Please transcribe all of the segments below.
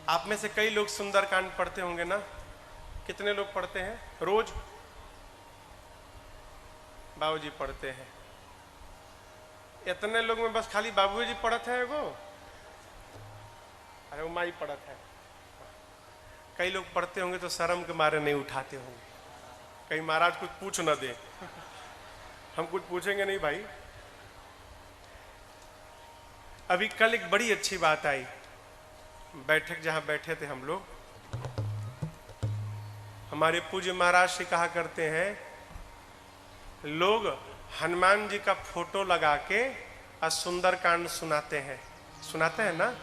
आप में से कई लोग सुंदरकांड पढ़ते होंगे ना? कितने लोग पढ़ते हैं रोज? बाबूजी पढ़ते हैं। इतने लोग में बस खाली बाबूजी पढ़ते हैं वो? अरे वो माई पढ़त है। कई लोग पढ़ते होंगे तो शर्म के मारे नहीं उठाते होंगे, कहीं महाराज कुछ पूछ न दे। हम कुछ पूछेंगे नहीं भाई। अभी कल एक बड़ी अच्छी बात आई, बैठक जहां बैठे थे हम लोग, हमारे पूज्य महाराज से कहा करते हैं, लोग हनुमान जी का फोटो लगा के और सुंदरकांड सुनाते हैं। सुनाते हैं ना?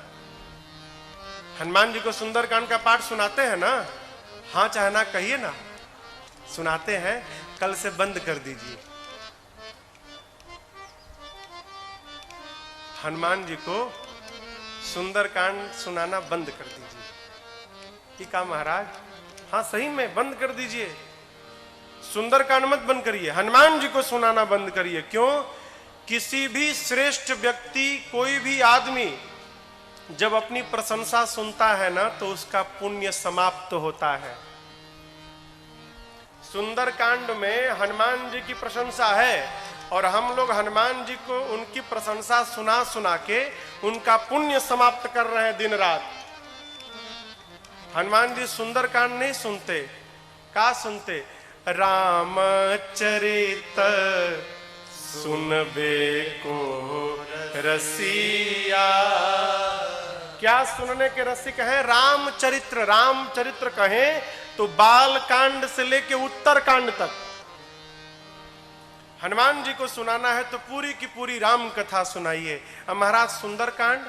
हनुमान जी को सुंदरकांड का पाठ सुनाते हैं ना? हाँ चाहे ना कहिए ना, सुनाते हैं। कल से बंद कर दीजिए। हनुमान जी को सुंदरकांड सुनाना बंद कर दीजिए। ठीक है महाराज? हाँ सही में बंद कर दीजिए। सुंदरकांड मत बंद करिए, हनुमान जी को सुनाना बंद करिए। क्यों? किसी भी श्रेष्ठ व्यक्ति, कोई भी आदमी जब अपनी प्रशंसा सुनता है ना तो उसका पुण्य समाप्त होता है। सुंदरकांड में हनुमान जी की प्रशंसा है और हम लोग हनुमान जी को उनकी प्रशंसा सुना सुना के उनका पुण्य समाप्त कर रहे हैं दिन रात। हनुमान जी सुंदरकांड नहीं सुनते, क्या सुनते? रामचरित सुनबे को रसिया। क्या सुनने के रसिक हैं? रामचरित्र। रामचरित्र कहें तो बाल कांड से लेके उत्तर कांड तक हनुमान जी को सुनाना है तो पूरी की पूरी राम कथा सुनाइए। अब महाराज सुंदरकांड,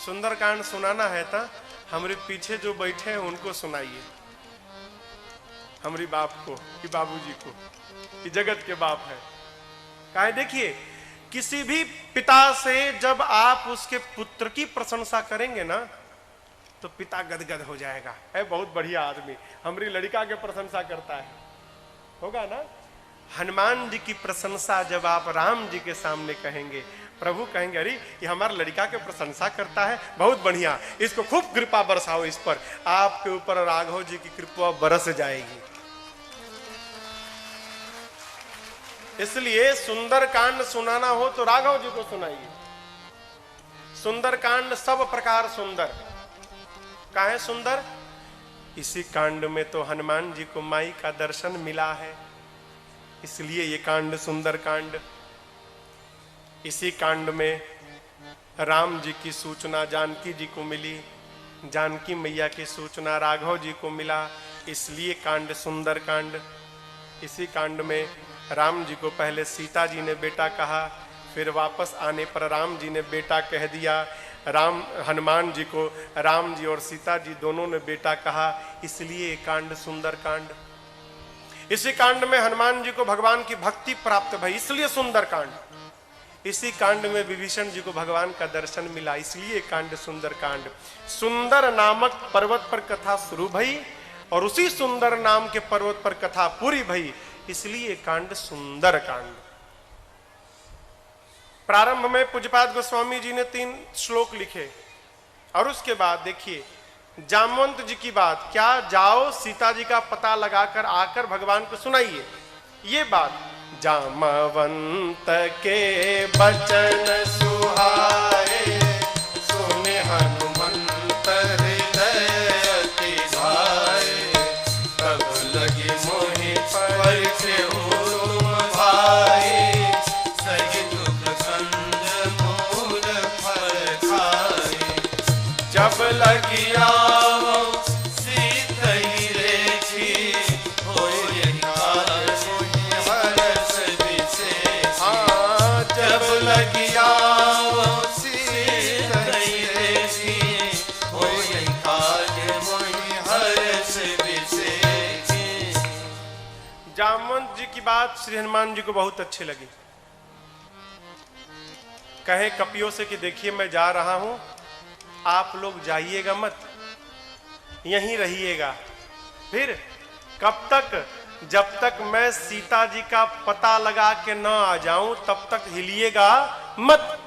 सुंदरकांड सुनाना है तो हमारे पीछे जो बैठे हैं उनको सुनाइए, हमारी बाप को कि बाबूजी को, कि जगत के बाप है। काहे? देखिए, किसी भी पिता से जब आप उसके पुत्र की प्रशंसा करेंगे ना तो पिता गदगद हो जाएगा। है बहुत बढ़िया आदमी, हमारी लड़का के प्रशंसा करता है, होगा ना? हनुमान जी की प्रशंसा जब आप राम जी के सामने कहेंगे, प्रभु कहेंगे अरे ये हमारा लड़का के प्रशंसा करता है, बहुत बढ़िया, इसको खूब कृपा बरसाओ इस पर। आपके ऊपर राघव जी की कृपा बरस जाएगी। इसलिए सुंदरकांड सुनाना हो तो राघव जी को सुनाइए। सुंदरकांड सब प्रकार सुंदर। काहे सुंदर? इसी कांड में तो हनुमान जी को माई का दर्शन मिला है, इसलिए ये कांड सुंदर कांड। इसी कांड में राम जी की सूचना जानकी जी को मिली, जानकी मैया की सूचना राघव जी को मिला, इसलिए कांड सुंदर कांड। इसी कांड में राम जी को पहले सीता जी ने बेटा कहा, फिर वापस आने पर राम जी ने बेटा कह दिया। राम हनुमान जी को राम जी और सीता जी दोनों ने बेटा कहा, इसलिए कांड सुंदर कांड। इसी कांड में हनुमान जी को भगवान की भक्ति प्राप्त भई, इसलिए सुंदर कांड। इसी कांड में विभीषण जी को भगवान का दर्शन मिला, इसलिए कांड सुंदर कांड। सुंदर नामक पर्वत पर कथा शुरू भई और उसी सुंदर नाम के पर्वत पर कथा पूरी भई, इसलिए कांड सुंदर कांड। प्रारंभ में पूज्यपाद गोस्वामी जी ने 3 श्लोक लिखे और उसके बाद देखिए जामवंत जी की बात, क्या जाओ सीता जी का पता लगाकर आकर भगवान को सुनाइए। ये बात जामवंत के बचन सुहाए, सुने हनुमंत हृदय अति भाए, तब लगी मोहि पर से उरुम भाई, सही दुख संग मूल फल खाए, जब लगी आओ सीतई रेखी, होय काज मोहि हरस विशेषी। हाँ, जब लगी आओ सीतई रेखी, होय काज मोहि हरस विशेषी। जामवंत जी की बात श्री हनुमान जी को बहुत अच्छी लगी। कहे कपियों से कि देखिए मैं जा रहा हूं, आप लोग जाइएगा मत, यहीं रहिएगा। फिर कब तक? जब तक मैं सीता जी का पता लगा के न आ जाऊं तब तक हिलिएगा मत।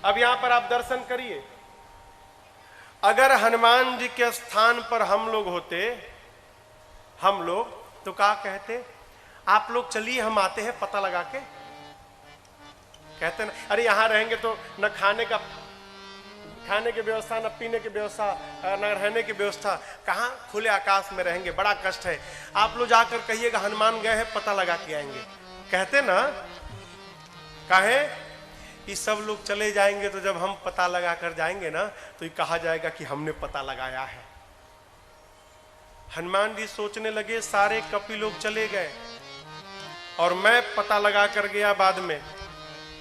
अब यहां पर आप दर्शन करिए, अगर हनुमान जी के स्थान पर हम लोग होते, हम लोग तो क्या कहते? आप लोग चलिए हम आते हैं पता लगा के। कहते ना, अरे यहां रहेंगे तो न खाने की व्यवस्था, न पीने की व्यवस्था, न रहने की व्यवस्था, कहाँ खुले आकाश में रहेंगे, बड़ा कष्ट है। आप लोग जाकर कहिएगा हनुमान गए हैं, पता लगा के आएंगे। कहते ना, काहे? ये सब लोग चले जाएंगे तो जब हम पता लगा कर जाएंगे ना तो ये कहा जाएगा कि हमने पता लगाया है। हनुमान जी सोचने लगे, सारे कपि लोग चले गए और मैं पता लगा कर गया बाद में,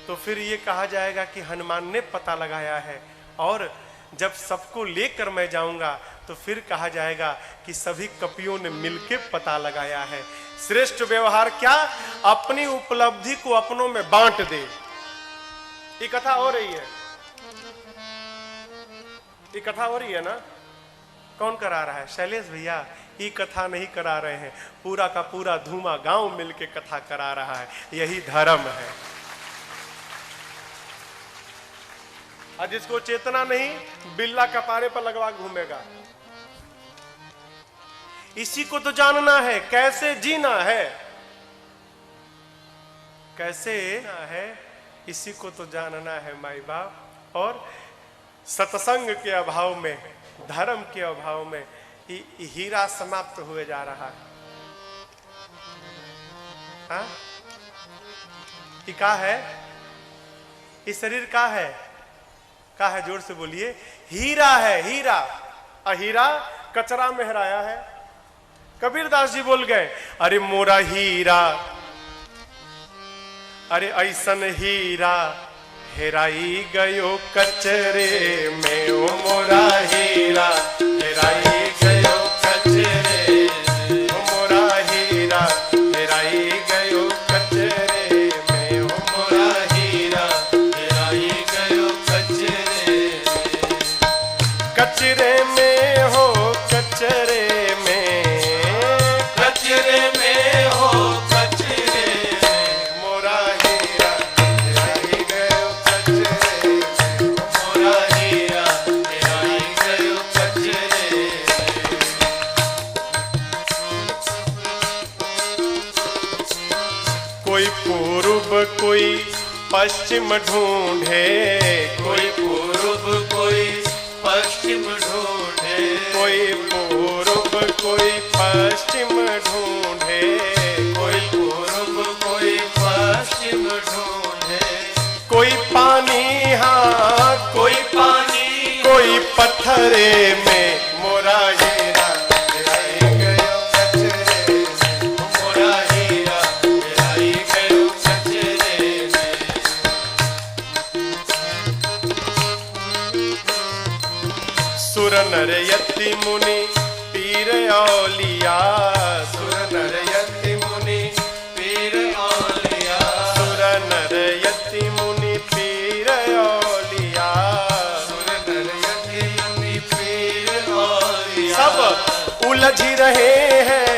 तो फिर ये कहा जाएगा कि हनुमान ने पता लगाया है। और जब सबको लेकर मैं जाऊंगा तो फिर कहा जाएगा कि सभी कपियों ने मिलकर पता लगाया है। श्रेष्ठ व्यवहार क्या? अपनी उपलब्धि को अपनों में बांट दे। ये कथा हो रही है, ये कथा हो रही है ना? कौन करा रहा है? शैलेश भैया। ये कथा नहीं करा रहे हैं, पूरा का पूरा धूमा गांव मिलके कथा करा रहा है। यही धर्म है। और जिसको चेतना नहीं, बिल्ला कपारे पर लगवा घूमेगा। इसी को तो जानना है, कैसे जीना है, कैसे है, इसी को तो जानना है माई बाप। और सत्संग के अभाव में, धर्म के अभाव में हीरा समाप्त हुए जा रहा है। हाँ? ये का है? इस शरीर का है? का है? जोर से बोलिए। हीरा है, हीरा। हीरा कचरा में हराया है। कबीरदास जी बोल गए, अरे मोरा हीरा, अरे ऐसन हीरा हेराई गयो कचरे में। ओ मोरा हीरा हेराई गयो कचरे, ओ मोरा हीरा हेराई गयो कचरे में। ओ मोरा हीरा हेराई गयो कचरे, कचरे में हो, कचरे में, कचरे में हो, कचरे में। मोरा हीरा हेराई गयो कचरे, मोरा हीरा हेराई गयो कचरे। कोई पूर्व कोई पश्चिम ढूंढे, कोई पूर्व कोई पश्चिम ढूंढे, कोई पूर्व कोई पश्चिम ढूंढे, कोई पूर्व कोई पश्चिम ढूंढे। कोई पानी, हाँ कोई पानी, कोई पत्थरे में। मोरा हीरा हेराई गयो कचरे, मोरा हीरा हेराई गयो कचरे में। सुर नर यति मुनि पीर औलिया, सुर नर यति मुनि पीर औलिया, सुर नर यति मुनि पीर औलिया, सुर नर यति मुनि पीर औलिया। सब उलझ रहे हैं,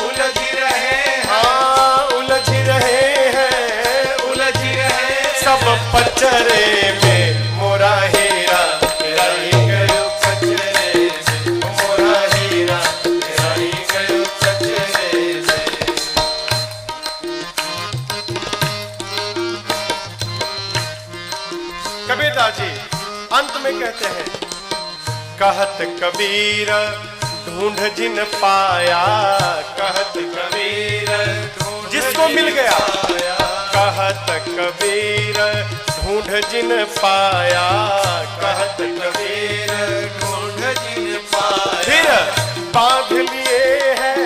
उलझ रहे हैं, हाँ उलझ रहे हैं, उलझ रहे सब पचरे में। मोरा हीरा हेराई गयो कचरे से, मोरा हीरा हेराई गयो कचरे से। कबीरदास जी अंत में कहते हैं, कहत कबीर ढूंढ जिन पाया, कहत कबीर जिसको मिल गया, कहत कबीर ढूंढ जिन पाया, कहत कबीर ढूंढ जिन पाया। फिर बांध लिए हैं,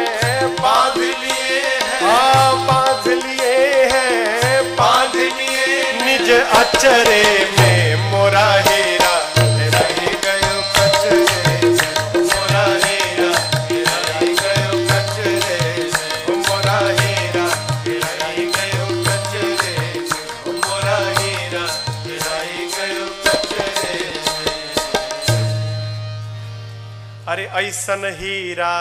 बांध लिए हैं, हाँ बांध लिए हैं, बांध लिए निज अचरे में। मोरा हीरा हेराई गयो कचरे से, मोरा हीरा हेराई गयो कचरे से, मोरा हीरा हेराई गयो कचरे से, मोरा हीरा हेराई गयो कचरे से। अरे ऐसन हीरा,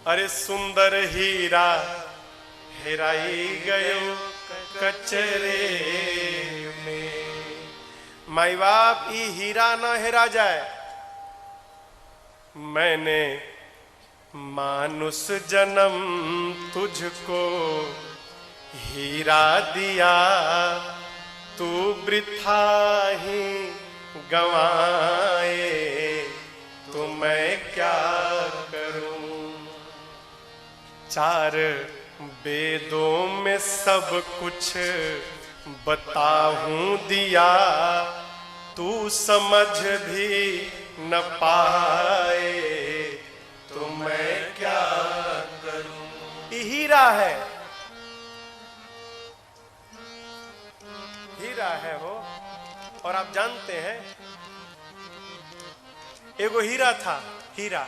अरे सुंदर हीरा हेराई गयो कचरे में। माई बाप ई हीरा ना हेरा जाए। मैंने मानुष जन्म तुझको हीरा दिया, तू वृथा ही गंवाए, तो मैं क्या करूं। चार वेदों में सब कुछ बताऊं दिया, तू समझ भी न पाए, तो मैं क्या करूं। ये हीरा है, हीरा है वो। और आप जानते हैं एगो हीरा था, हीरा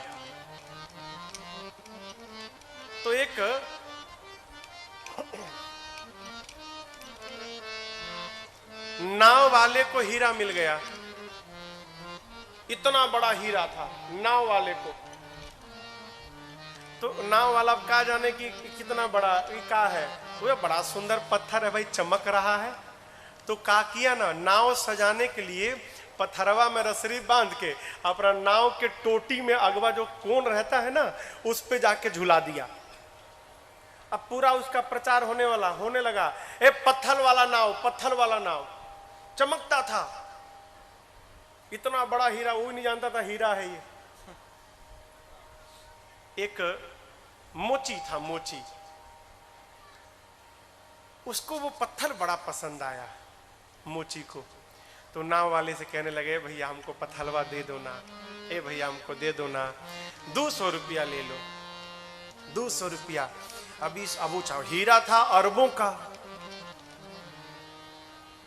तो एक नाव वाले को हीरा मिल गया। इतना बड़ा हीरा था नाव वाले को। तो नाव वाला क्या जाने कि कितना बड़ा क्या है, वो बड़ा सुंदर पत्थर है भाई, चमक रहा है। तो क्या किया ना, नाव सजाने के लिए पत्थरवा में रसरी बांध के अपना नाव के टोटी में अगवा जो कोन रहता है ना, उस पे जाके झुला दिया। अब पूरा उसका प्रचार होने लगा, ए पत्थर वाला नाव, पत्थर वाला नाव। चमकता था, इतना बड़ा हीरा, वो नहीं जानता था हीरा है ये। एक मोची था, मोची, उसको वो पत्थर बड़ा पसंद आया मोची को। तो नाव वाले से कहने लगे, भैया हमको पत्थलवा दे दो ना, ए भैया हमको दे दो ना, 200 रुपया ले लो, 200 रुपया। अभी अब चाहो, हीरा था अरबों का,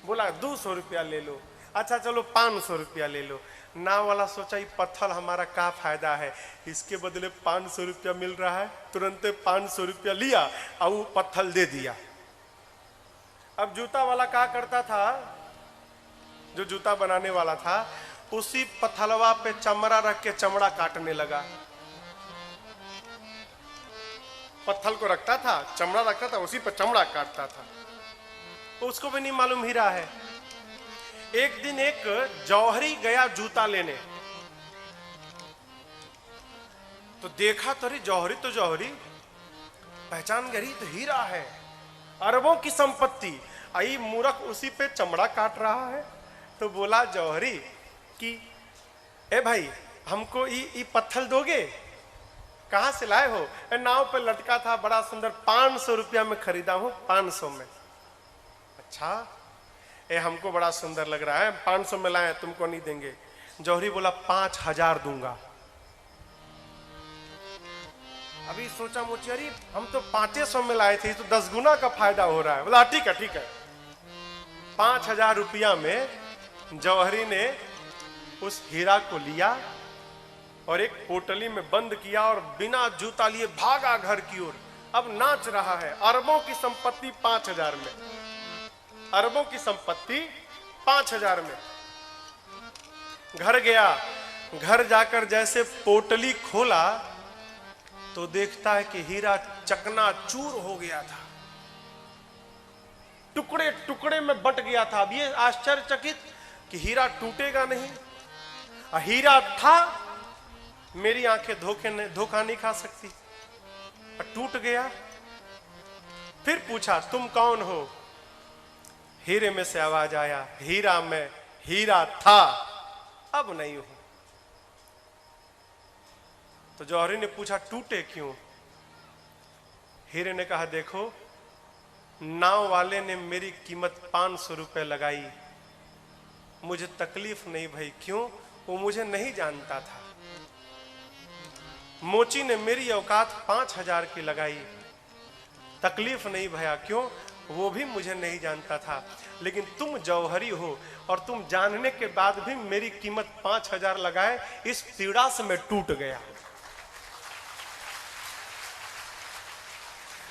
बोला 200 रुपया ले लो। अच्छा चलो 500 रुपया ले लो। नाव वाला सोचा ये पत्थर हमारा क्या फायदा है, इसके बदले 500 रुपया मिल रहा है। तुरंत 500 रुपया लिया और वो पत्थर दे दिया। अब जूता वाला क्या करता था, जो जूता बनाने वाला था, उसी पत्थलवा पे चमड़ा रख के चमड़ा काटने लगा। पत्थर को रखता था, चमड़ा रखता था, उसी पे चमड़ा काटता था। उसको भी नहीं मालूम हीरा है। एक दिन एक जौहरी गया जूता लेने, तो देखा तो जौहरी तो जौहरी, पहचान गई तो हीरा है, अरबों की संपत्ति। आई मूर्ख उसी पे चमड़ा काट रहा है। तो बोला जौहरी कि ए भाई हमको ये पत्थर दोगे, कहां से लाए हो? नाव पे लटका था, बड़ा सुंदर, 500 रुपया में खरीदा हूं, 500 में। अच्छा, ए हमको बड़ा सुंदर लग रहा है, 500 में लाए, तुमको नहीं देंगे। जौहरी बोला 5000 दूंगा। अभी सोचा मोचियारी, हम तो 500 में लाए थे, तो 10 गुना का फायदा हो रहा है। बोला ठीक है ठीक है। 5000 रुपया में जौहरी ने उस हीरा को लिया और एक पोटली में बंद किया और बिना जूता लिए भागा घर की ओर। अब नाच रहा है। अरबों की संपत्ति 5000 में, अरबों की संपत्ति 5000 में। घर गया, घर जाकर जैसे पोटली खोला तो देखता है कि हीरा चकनाचूर हो गया था, टुकड़े टुकड़े में बट गया था। अब ये आश्चर्यचकित कि हीरा टूटेगा नहीं, हीरा था, मेरी आंखें धोखा नहीं खा सकती, पर टूट गया। फिर पूछा तुम कौन हो? हीरे में से आवाज आया, हीरा में, हीरा था, अब नहीं हूं। तो जौहरी ने पूछा टूटे क्यों? हीरे ने कहा देखो, नाव वाले ने मेरी कीमत 500 रुपए लगाई, मुझे तकलीफ नहीं भाई। क्यों? वो मुझे नहीं जानता था। मोची ने मेरी औकात 5000 की लगाई, तकलीफ नहीं भया। क्यों? वो भी मुझे नहीं जानता था। लेकिन तुम जौहरी हो और तुम जानने के बाद भी मेरी कीमत 5000 लगाए, इस पीड़ा से मैं टूट गया।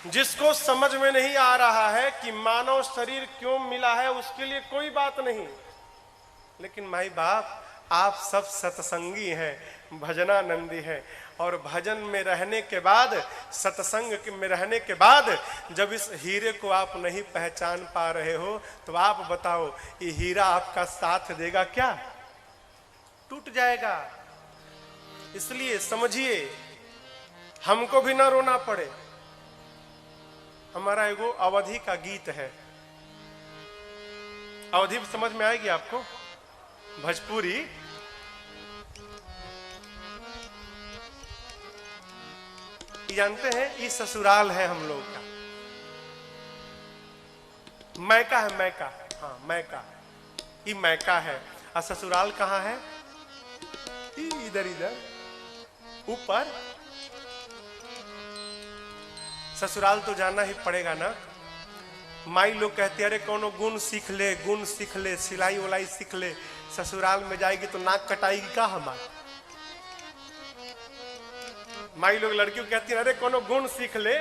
जिसको समझ में नहीं आ रहा है कि मानव शरीर क्यों मिला है, उसके लिए कोई बात नहीं। लेकिन माई बाप, आप सब सत्संगी हैं, भजनानंदी हैं। और भजन में रहने के बाद, सत्संग में रहने के बाद जब इस हीरे को आप नहीं पहचान पा रहे हो तो आप बताओ ये हीरा आपका साथ देगा क्या? टूट जाएगा। इसलिए समझिए, हमको भी ना रोना पड़े। हमारा एगो अवधि का गीत है, अवधि समझ में आएगी आपको, भोजपुरी। जानते हैं ये ससुराल है हम लोग का, मैका है, मैका, हाँ मैका, ये मैका है। और ससुराल कहाँ है? इधर इधर ऊपर। ससुराल तो जाना ही पड़ेगा ना। माई लोग कहते अरे कोनो गुण सीख ले, गुण सीख ले, सिलाई उलाई सीख ले। ससुराल में जाएगी तो नाक कटाएगी का हमारा? माई लोग लड़कियों कहती है अरे कोनो गुण सीख ले,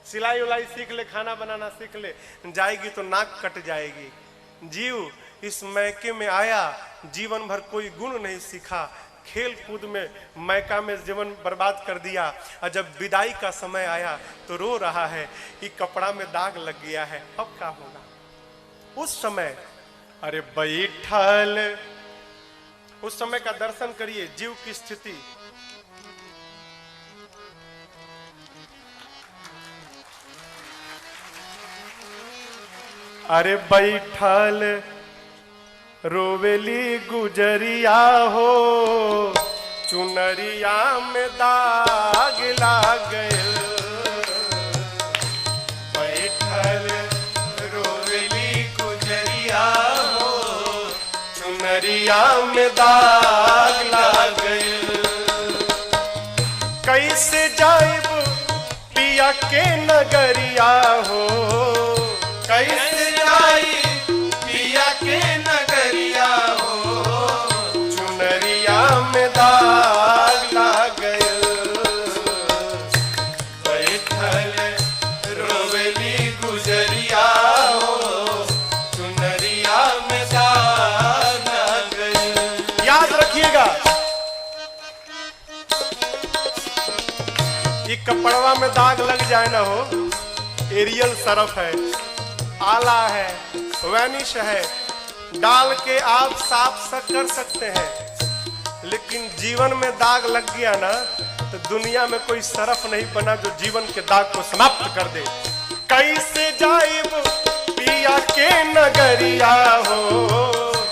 सिलाई उलाई सीख ले, खाना बनाना सीख ले। जाएगी तो नाक कट जाएगी। जीव इस मैके में आया, जीवन भर कोई गुण नहीं सीखा, खेल कूद में मैका में जीवन बर्बाद कर दिया। और जब विदाई का समय आया तो रो रहा है कि कपड़ा में दाग लग गया है, अब क्या होगा? उस समय अरे बैठल, उस समय का दर्शन करिए, जीव की स्थिति। अरे बैठल रोवेली गुजरिया हो, चुनरिया में दाग लाग गए। बैठल रोवेली गुजरिया हो, चुनरिया में दाग लाग गए। कैसे जाइब पिया के नगरिया हो, कैसे जाइब पिया के नगरिया हो, चुनरिया में दाग लाग गए। बैठल रोवेली गुजरिया हो, चुनरिया में दाग लाग गए। याद रखिएगा, ये कपड़वा में दाग लग जाए ना हो, एरियल सरफ है, आला है, वैनिश है, डाल के आप साफ कर सकते हैं। लेकिन जीवन में दाग लग गया ना तो दुनिया में कोई सरफ नहीं बना जो जीवन के दाग को समाप्त कर दे। कैसे जाइब पिया के नगरिया हो,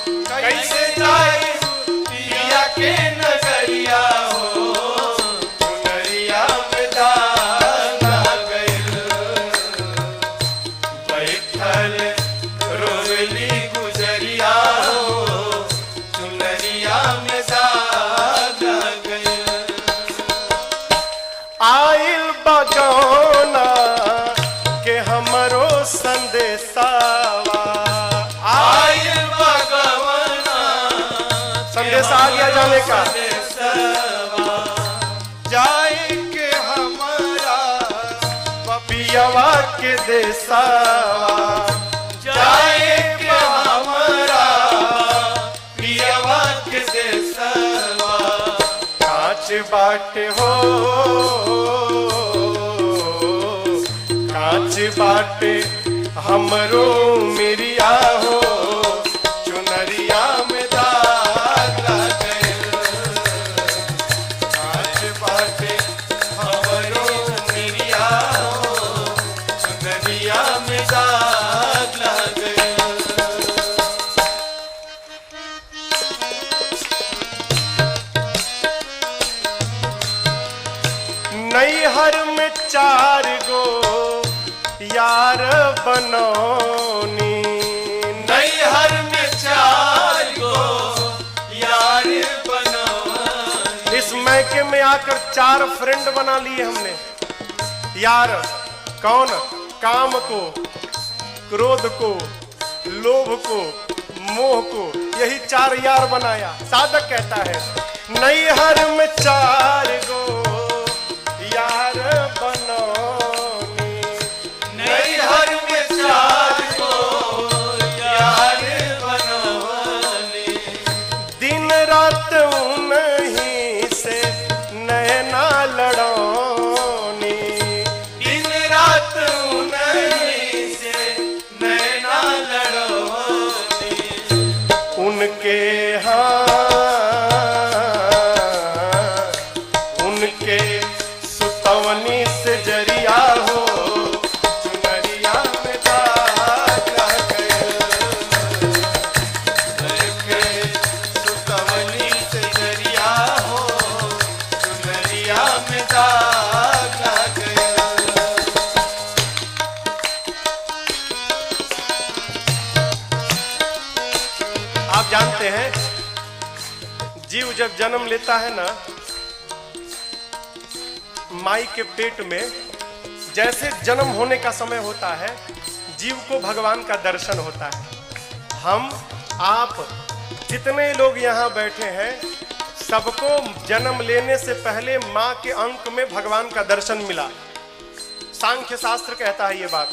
कैसे जाइब पिया के नगरिया हो, चुनरिया में दाग लाग गए। बैठल रोवेली गुजरिया हो, चुनरिया में दाग लाग गए। आइल बगौना के हमरो संदेशावा, आइल बगौना संदेश आ गया जाने का। जाए के हमारा पियवा के देसावा, जाए के हमारा पियवा के देसावा। कांच बाटे हो, कांच बाटे हमरो मिरिया हो, चुनरिया में दाग लाग गए। कांच बाटे हमरो मिरिया हो, चुनरिया में दाग लाग गए। नैहर में 4 गो यार बनौनी, नैहर में 4 गो यार बनौनी। इस मैके में आकर 4 फ्रेंड बना लिए हमने। यार कौन? काम को, क्रोध को, लोभ को, मोह को, यही 4 यार बनाया। साधक कहता है नैहर में 4 गो यार बनौनी, नैहर में 4 गो यार बनौनी। दिन रात उनके हाँ उनके सुतवनी से जरिया हो चुनरिया में दागा गयल। उनके सुतवनी से जरिया हो चुनरिया में दागा गयल। आप जानते हैं जीव जब जन्म लेता है ना, माई के पेट में जैसे जन्म होने का समय होता है, जीव को भगवान का दर्शन होता है। हम आप जितने लोग यहाँ बैठे हैं, सबको जन्म लेने से पहले माँ के अंक में भगवान का दर्शन मिला। सांख्य शास्त्र कहता है ये बात।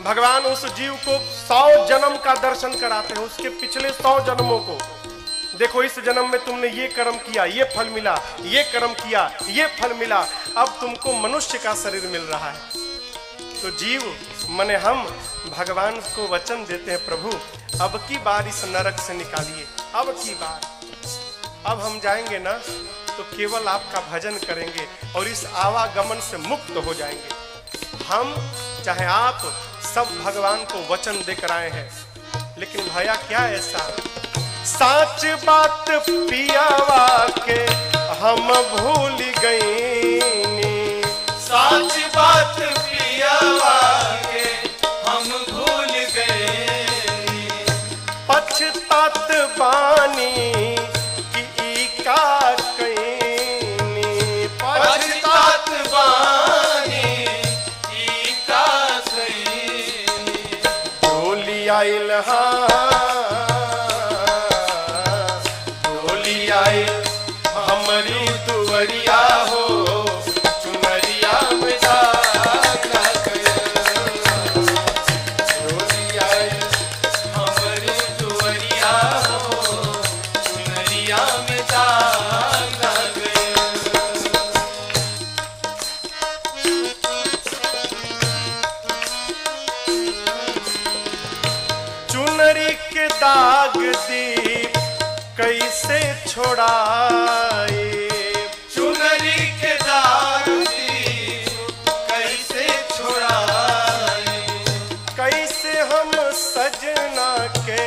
भगवान उस जीव को 100 जन्म का दर्शन कराते हैं, उसके पिछले 100 जन्मों को। देखो इस जन्म में तुमने ये कर्म किया, ये फल मिला, ये कर्म किया, ये फल मिला, अब तुमको मनुष्य का शरीर मिल रहा है। तो जीव माने हम भगवान को वचन देते हैं, प्रभु अब की बार इस नरक से निकालिए, अब की बार। अब हम जाएंगे ना तो केवल आपका भजन करेंगे और इस आवागमन से मुक्त हो जाएंगे। हम चाहे आप सब भगवान को वचन देकर आए हैं, लेकिन भैया क्या ऐसा साच बात पियावा के हम भूल गईनी। साच बात पियावा के हम भूल गए। पछतात बानी कि ई का कईनी। पछतात बानी ई का कईनी। डोली आइल हमारी दुवरिया हो चुनरिया में दागा गयल। डोली आइल हमारी दुवरिया हो चुनरिया में दागा गयल। चुनरी के दाग दीप कैसे छोड़ाए। चुनरी के दाग दीप कैसे छोड़ाए। कैसे हम सजना के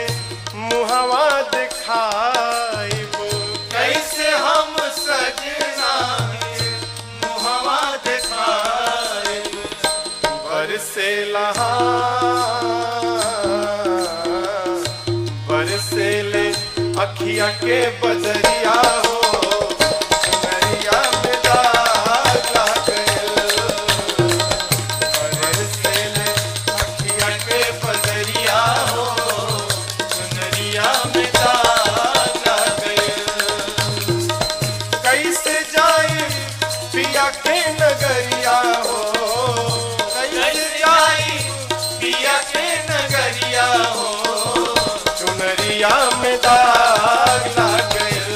मुहवा दिखाइबो। कैसे हम सजना के मुहवा दिखाइबो। बरसे लहा बरसे ले अखिया के बदरिया हो चुनरिया में दागा गयल। बरसे ले अखिया के बदरिया हो चुनरिया में दागा गयल। कैसे जाए पिया के नगरिया हो। कैसे जाई पिया के नगरिया हो चुनरिया में दाग लग गयल।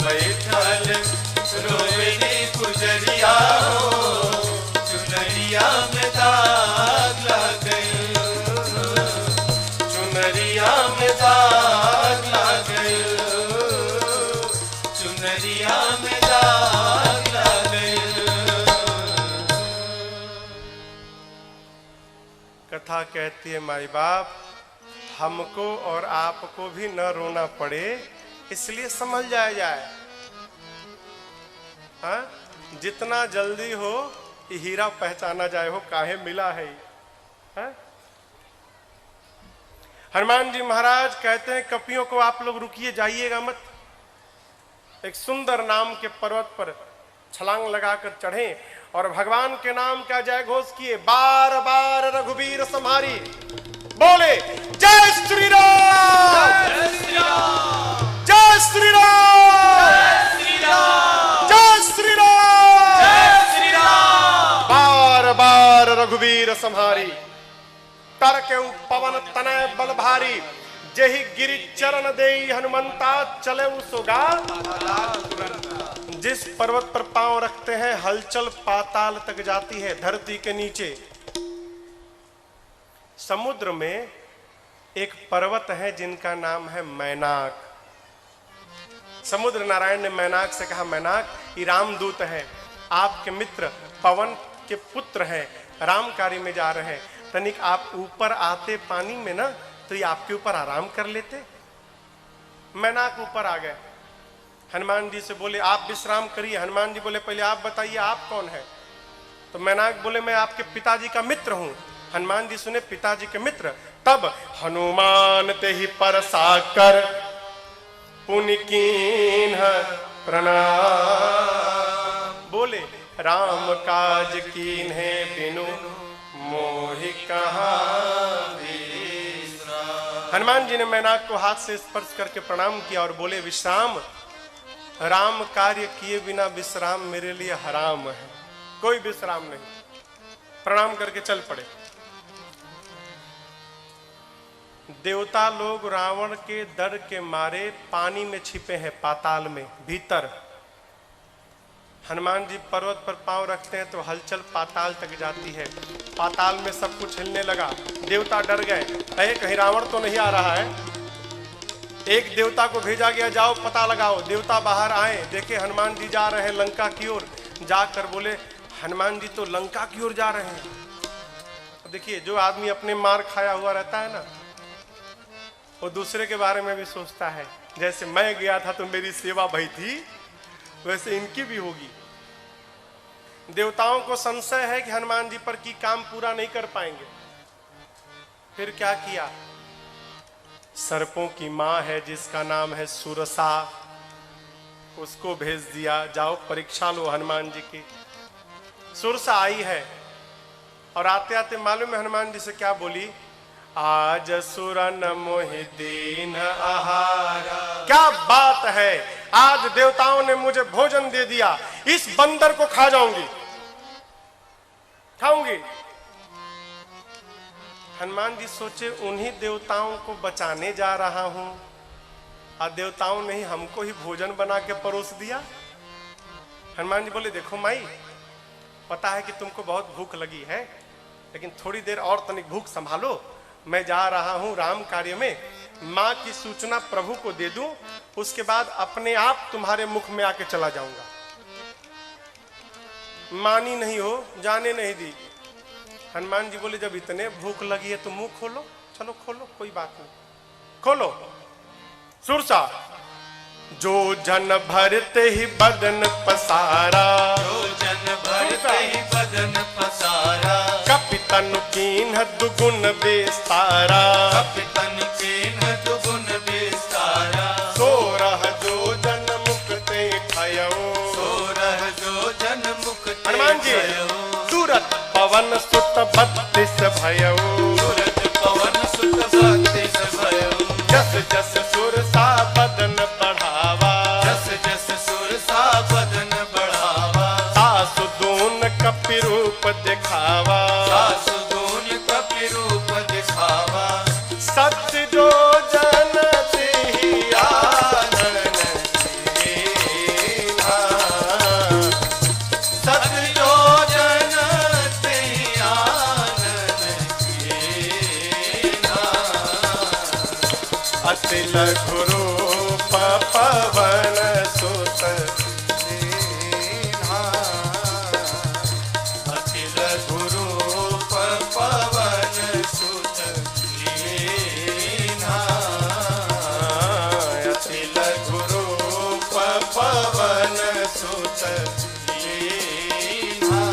बैठल रोवेली गुजरिया हो चुनरिया में दाग लग गयल। चुनरिया में दाग लग गयल। चुनरिया में दाग लग गयल। कथा कहती है माई बाप हमको और आपको भी न रोना पड़े, इसलिए समझ जाए। हाँ? जितना जल्दी हो ये हीरा पहचाना जाए हो काहे मिला है। हाँ? हनुमान जी महाराज कहते हैं कपियों को आप लोग रुकिए, जाइएगा मत। एक सुंदर नाम के पर्वत पर छलांग लगाकर चढ़े और भगवान के नाम का जय घोष किए। बार बार रघुवीर संहारी बोले जय श्री राम, जय श्री राम, जय श्री राम, जय श्री राम, जय श्री राम, जय श्री राम। बार बार रघुवीर संहारी तर के पवन तनय बल भारी। जेहि गिरि चरण देई हनुमंता चले सोगा। जिस पर्वत पर पांव रखते हैं हलचल पाताल तक जाती है, धरती के नीचे। समुद्र में एक पर्वत है जिनका नाम है मैनाक। समुद्र नारायण ने मैनाक से कहा, मैनाक ये रामदूत है, आपके मित्र पवन के पुत्र हैं, राम कार्य में जा रहे हैं, तनिक आप ऊपर आते पानी में ना तो ये आपके ऊपर आराम कर लेते। मैनाक ऊपर आ गए, हनुमान जी से बोले आप विश्राम करिए। हनुमान जी बोले पहले आप बताइए आप कौन है? तो मैनाक बोले मैं आपके पिताजी का मित्र हूं। हनुमान जी सुने पिताजी के मित्र, तब हनुमान ते ही परसाकर पुनि कीन्ह प्रणाम। बोले राम काज कीन्हे बिनु मोहि कहाँ विश्राम। हनुमान जी ने मैनाक को हाथ से स्पर्श करके प्रणाम किया और बोले विश्राम, राम कार्य किए बिना विश्राम मेरे लिए हराम है, कोई विश्राम नहीं। प्रणाम करके चल पड़े। देवता लोग रावण के डर के मारे पानी में छिपे हैं, पाताल में भीतर। हनुमान जी पर्वत पर पांव रखते हैं तो हलचल पाताल तक जाती है, पाताल में सब कुछ हिलने लगा। देवता डर गए, अरे कहीं रावण तो नहीं आ रहा है। एक देवता को भेजा गया, जाओ पता लगाओ। देवता बाहर आए, देखे हनुमान जी जा रहे हैं लंका की ओर। जाकर बोले हनुमान जी तो लंका की ओर जा रहे हैं। देखिए जो आदमी अपने मार खाया हुआ रहता है ना, वो दूसरे के बारे में भी सोचता है। जैसे मैं गया था तो मेरी सेवा भई थी, वैसे इनकी भी होगी। देवताओं को संशय है कि हनुमान जी पर की काम पूरा नहीं कर पाएंगे। फिर क्या किया? सर्पों की मां है जिसका नाम है सुरसा, उसको भेज दिया, जाओ परीक्षा लो हनुमान जी की। सुरसा आई है और आते आते मालूम है हनुमान जी से क्या बोली? आज सुरन मोहि दीन आहारा। क्या बात है, आज देवताओं ने मुझे भोजन दे दिया, इस बंदर को खा जाऊंगी, खाऊंगी। हनुमान जी सोचे उन्हीं देवताओं को बचाने जा रहा हूं, और देवताओं ने ही हमको ही भोजन बना के परोस दिया। हनुमान जी बोले देखो माई, पता है कि तुमको बहुत भूख लगी है, लेकिन थोड़ी देर और तनिक भूख संभालो। मैं जा रहा हूं राम कार्य में, मां की सूचना प्रभु को दे दूं, उसके बाद अपने आप तुम्हारे मुख में आके चला जाऊंगा। मानी नहीं हो, जाने नहीं दी। हनुमान जी बोले जब इतने भूख लगी है तो मुंह खोलो, चलो खोलो, कोई बात नहीं, खोलो। सुरसा, जो जन भरते ही बदन पसारा, जो जन भरते ही बदन पसारा, कपितन कीन्ह दुगुन विस्तारा, कपितन कीन्ह दुगुन विस्तारा, सोरह जो जन मुक्ते भयो, सोरह जो जन मुक्ते हनुमान जी, सूरत पवन सुत 32 भयो, सूरत पवन सुत 32 भयो, जस जस सुरसा बदन बढ़ावा, जस जस सुरसा बदन बढ़ावा, सासु दून कपि रूप दिखावा, सासु दून कपि रूप दिखावा, सत्य जो जन तेहि आनन कीन्हा, सत जो जन तेहि आनन कीन्हा, अति लघु रूप पवन सुत दीन्हा, अति लघु रूप पवन सुत दीन्हा, अति लघु रूप पवन सुत दीन्हा।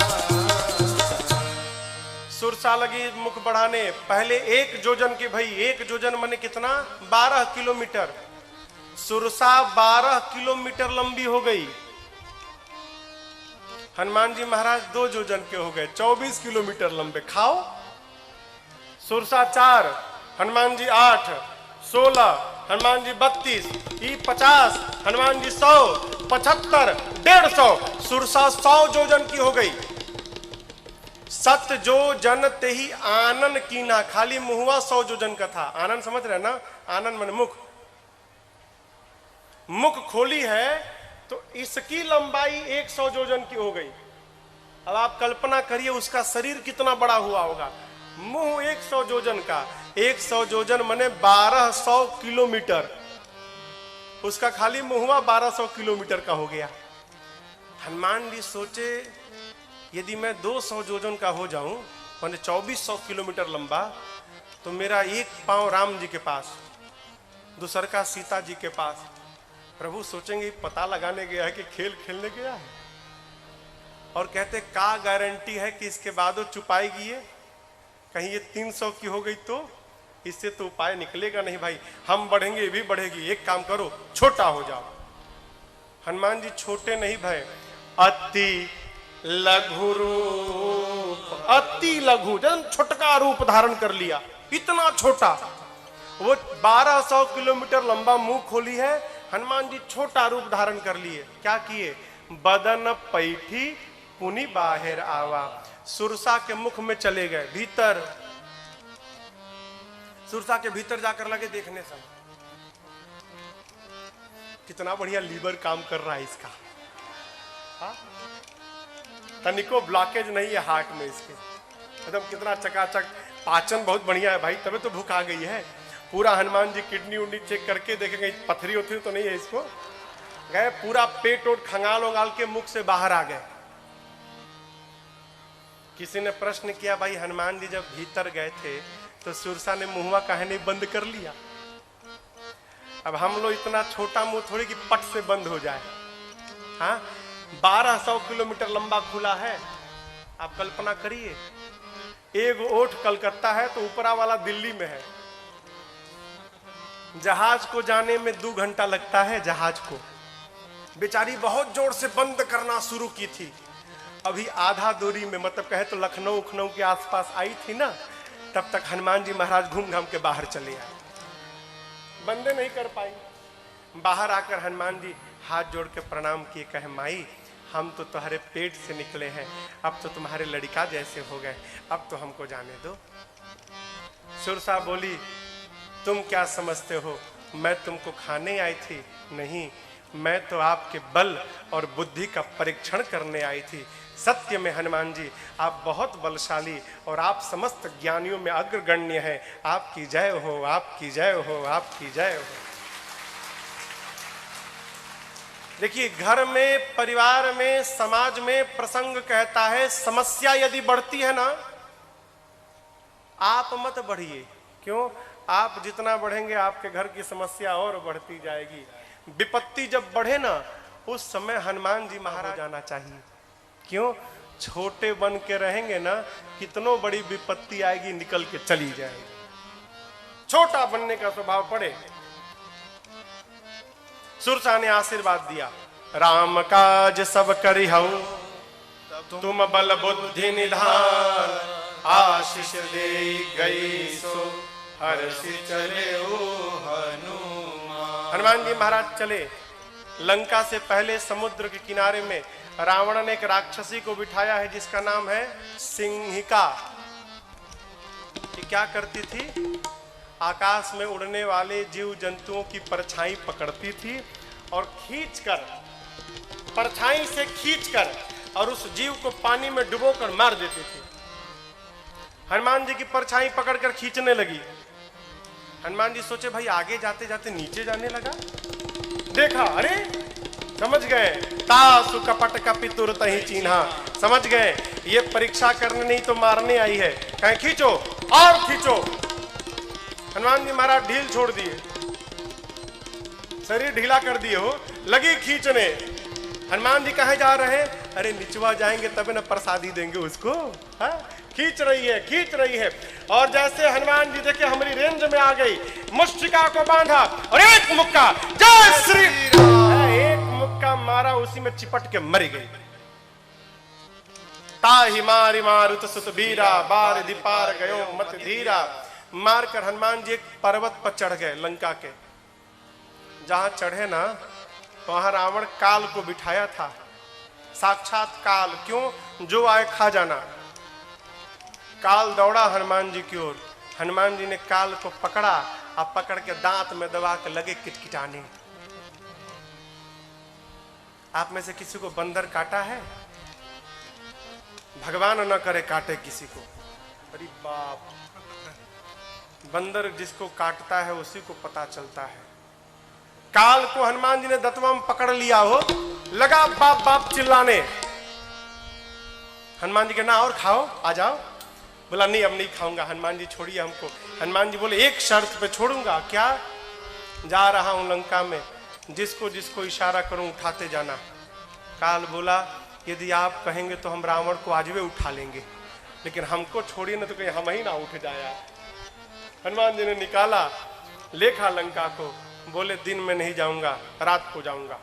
सुरसा लगी मुख बढ़ाने। पहले 1 जोजन की भई, 1 जोजन माने कितना? 12 किलोमीटर। सुरसा 12 किलोमीटर लंबी हो गई। हनुमान जी महाराज 2 जोजन के हो गए, 24 किलोमीटर लंबे। खाओ। सुरसा 4, हनुमान जी 8, 16, हनुमान जी 32, ई 50, हनुमान जी 100, 75, 150। सुरसा 100 जोजन की हो गई। सत जो जन तेहि आनन कीन्हा, खाली मुहुआ 100 जोजन का था। आनन समझ रहे ना? आनन मन मुख, मुख खोली है तो इसकी लंबाई 100 जोजन की हो गई। अब आप कल्पना करिए उसका शरीर कितना बड़ा हुआ होगा। मुंह 100 जोजन का, 100 जोजन मने 1200 किलोमीटर, उसका खाली मुंहवा 1200 किलोमीटर का हो गया। हनुमान जी सोचे यदि मैं 200 जोजन का हो जाऊं माने 2400 किलोमीटर लंबा, तो मेरा एक पांव राम जी के पास, दूसर का सीता जी के पास। प्रभु सोचेंगे पता लगाने गया है कि खेल खेलने गया है, और कहते का गारंटी है कि इसके बाद वो चुपाएगी ये, कहीं ये 300 की हो गई तो इससे तो उपाय निकलेगा नहीं भाई, हम बढ़ेंगे ये भी बढ़ेगी, एक काम करो छोटा हो जाओ। हनुमान जी छोटे नहीं भय, अति लघु रूप, अति लघु जन छोटका रूप धारण कर लिया, इतना छोटा। वो 1200 किलोमीटर लंबा मुंह खोली है, हनुमान जी छोटा रूप धारण कर लिए। क्या किए? बदन पैठी पुनि बाहर आवा, सुरसा के मुख में चले गए, भीतर, सुरसा के भीतर जाकर लगे देखने सब, कितना बढ़िया लीवर काम कर रहा है इसका, हा? तनिको ब्लॉकेज नहीं है हार्ट में इसके, एकदम कितना चकाचक, पाचन बहुत बढ़िया है भाई, तभी तो भूख आ गई है। पूरा हनुमान जी किडनी उडनी चेक करके देखेंगे पथरी उथरी तो नहीं है इसको, गए पूरा पेट ओट खंगाल उंगाल के मुख से बाहर आ गए। किसी ने प्रश्न किया भाई हनुमान जी जब भीतर गए थे तो सुरसा ने मुंहवा काहे नहीं बंद कर लिया? अब हम लोग इतना छोटा मुंह थोड़ी कि पट से बंद हो जाए, हाँ? 1200 किलोमीटर लंबा खुला है, आप कल्पना करिए, एक ओठ कलकत्ता है तो ऊपरा वाला दिल्ली में है, जहाज को जाने में 2 घंटा लगता है, जहाज को बेचारी बहुत जोर से बंद करना शुरू की थी, अभी आधा दूरी में, मतलब कहे तो लखनऊ उखनऊ के आसपास आई थी ना, तब तक हनुमान जी महाराज घूम घाम के बाहर चले आए, बंदे नहीं कर पाई। बाहर आकर हनुमान जी हाथ जोड़ के प्रणाम किए, कहे माई हम तो तुम्हारे पेट से निकले हैं, अब तो तुम्हारे लड़का जैसे हो गए, अब तो हमको जाने दो। सुरसा बोली तुम क्या समझते हो, मैं तुमको खाने आई थी? नहीं, मैं तो आपके बल और बुद्धि का परीक्षण करने आई थी। सत्य में हनुमान जी आप बहुत बलशाली और आप समस्त ज्ञानियों में अग्रगण्य हैं, आपकी जय हो, आपकी जय हो, आपकी जय हो। देखिए घर में, परिवार में, समाज में प्रसंग कहता है समस्या यदि बढ़ती है ना, आप मत बढ़िए। क्यों? आप जितना बढ़ेंगे आपके घर की समस्या और बढ़ती जाएगी। विपत्ति जब बढ़े ना, उस समय हनुमान जी महाराज जाना चाहिए। क्यों? छोटे बन के रहेंगे ना, कितनों बड़ी विपत्ति आएगी निकल के चली जाएगी। छोटा बनने का स्वभाव पड़े। सुरसा ने आशीर्वाद दिया, राम काज सब करिहु, तुम बल बुद्धि निधान, आशीष दे गई सो हर्षि चले ओ हनुमान। हनुमान जी महाराज चले। लंका से पहले समुद्र के किनारे में रावण ने एक राक्षसी को बिठाया है जिसका नाम है सिंहिका। ये क्या करती थी? आकाश में उड़ने वाले जीव जंतुओं की परछाई पकड़ती थी और खींचकर, परछाई से खींचकर और उस जीव को पानी में डुबोकर मार देती थी। हनुमान जी की परछाई पकड़कर खींचने लगी। हनुमान जी सोचे भाई आगे जाते जाते नीचे जाने लगा, देखा अरे समझ गए, तासु कपट कपितुर तहि चिन्हा, समझ गए ये परीक्षा करने नहीं तो मारने आई है, कहें खींचो और खींचो। हनुमान जी महाराज ढील छोड़ दिए, शरीर ढीला कर दिए हो, लगी खींचने। हनुमान जी कहाँ जा रहे हैं? अरे निचवा जाएंगे तब न प्रसादी देंगे उसको। हाँ? खींच रही है, खींच रही है। और जैसे हनुमान जी देखे हमारी रेंज में आ गई, मुष्टिका को बांधा और एक मुक्का, जय श्री राम, एक मुक्का मारा, उसी में चिपट के मरी गई। ताहि मारि मारुत सुत बीरा, बार दीपार गयो मत धीरा। मारकर हनुमान जी एक पर्वत पर चढ़ गए लंका के। जहां चढ़े ना, वहां रावण काल को बिठाया था, साक्षात काल। क्यों? जो आए खा जाना। काल दौड़ा हनुमान जी की ओर, हनुमान जी ने काल को पकड़ा और पकड़ के दांत में दबा के लगे किटकिटाने। आप में से किसी को बंदर काटा है? भगवान न करे काटे किसी को। अरे बाप, बंदर जिसको काटता है उसी को पता चलता है। काल को हनुमान जी ने दतवा में पकड़ लिया हो, लगा बाप बाप चिल्लाने। हनुमान जी के ना और खाओ, आ जाओ। बोला नहीं अब नहीं खाऊंगा। हनुमान जी छोड़िए हमको। हनुमान जी बोले एक शर्त पे छोड़ूंगा। क्या? जा रहा हूं लंका में, जिसको जिसको इशारा करूं उठाते जाना। काल बोला यदि आप कहेंगे तो हम रावण को आज भी उठा लेंगे, लेकिन हमको छोड़िए ना तो कहीं हम ही ना उठ जाया। हनुमान जी ने निकाला लेखा लंका को, बोले दिन में नहीं जाऊंगा, रात को जाऊंगा।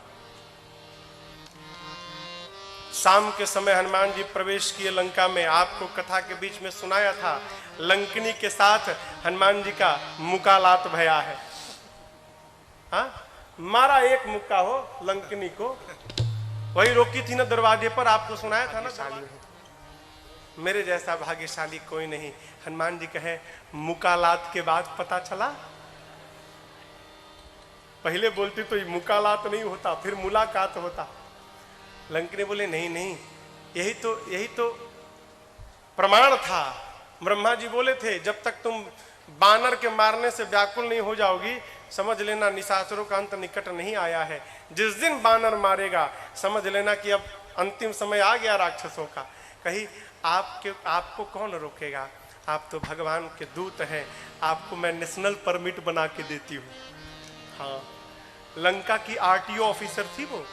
शाम के समय हनुमान जी प्रवेश किए लंका में। आपको कथा के बीच में सुनाया था, लंकनी के साथ हनुमान जी का मुकालात भया है। हाँ, मारा एक मुक्का हो लंकनी को, वही रोकी थी ना दरवाजे पर, आपको सुनाया था ना। मेरे जैसा भाग्यशाली कोई नहीं। हनुमान जी कहे मुकालात के बाद पता चला। पहले बोलती तो ये मुकालात नहीं होता, फिर मुलाकात होता। लंकनी बोले नहीं नहीं, यही तो प्रमाण था। ब्रह्मा जी बोले थे जब तक तुम बानर के मारने से व्याकुल नहीं हो जाओगी, समझ लेना निशाचरों का अंत निकट नहीं आया है। जिस दिन बानर मारेगा समझ लेना कि अब अंतिम समय आ गया राक्षसों का। कही आपको कौन रोकेगा, आप तो भगवान के दूत हैं, आपको मैं नेशनल परमिट बना के देती हूँ। हाँ, लंका की आरटीओ ऑफिसर थी वो,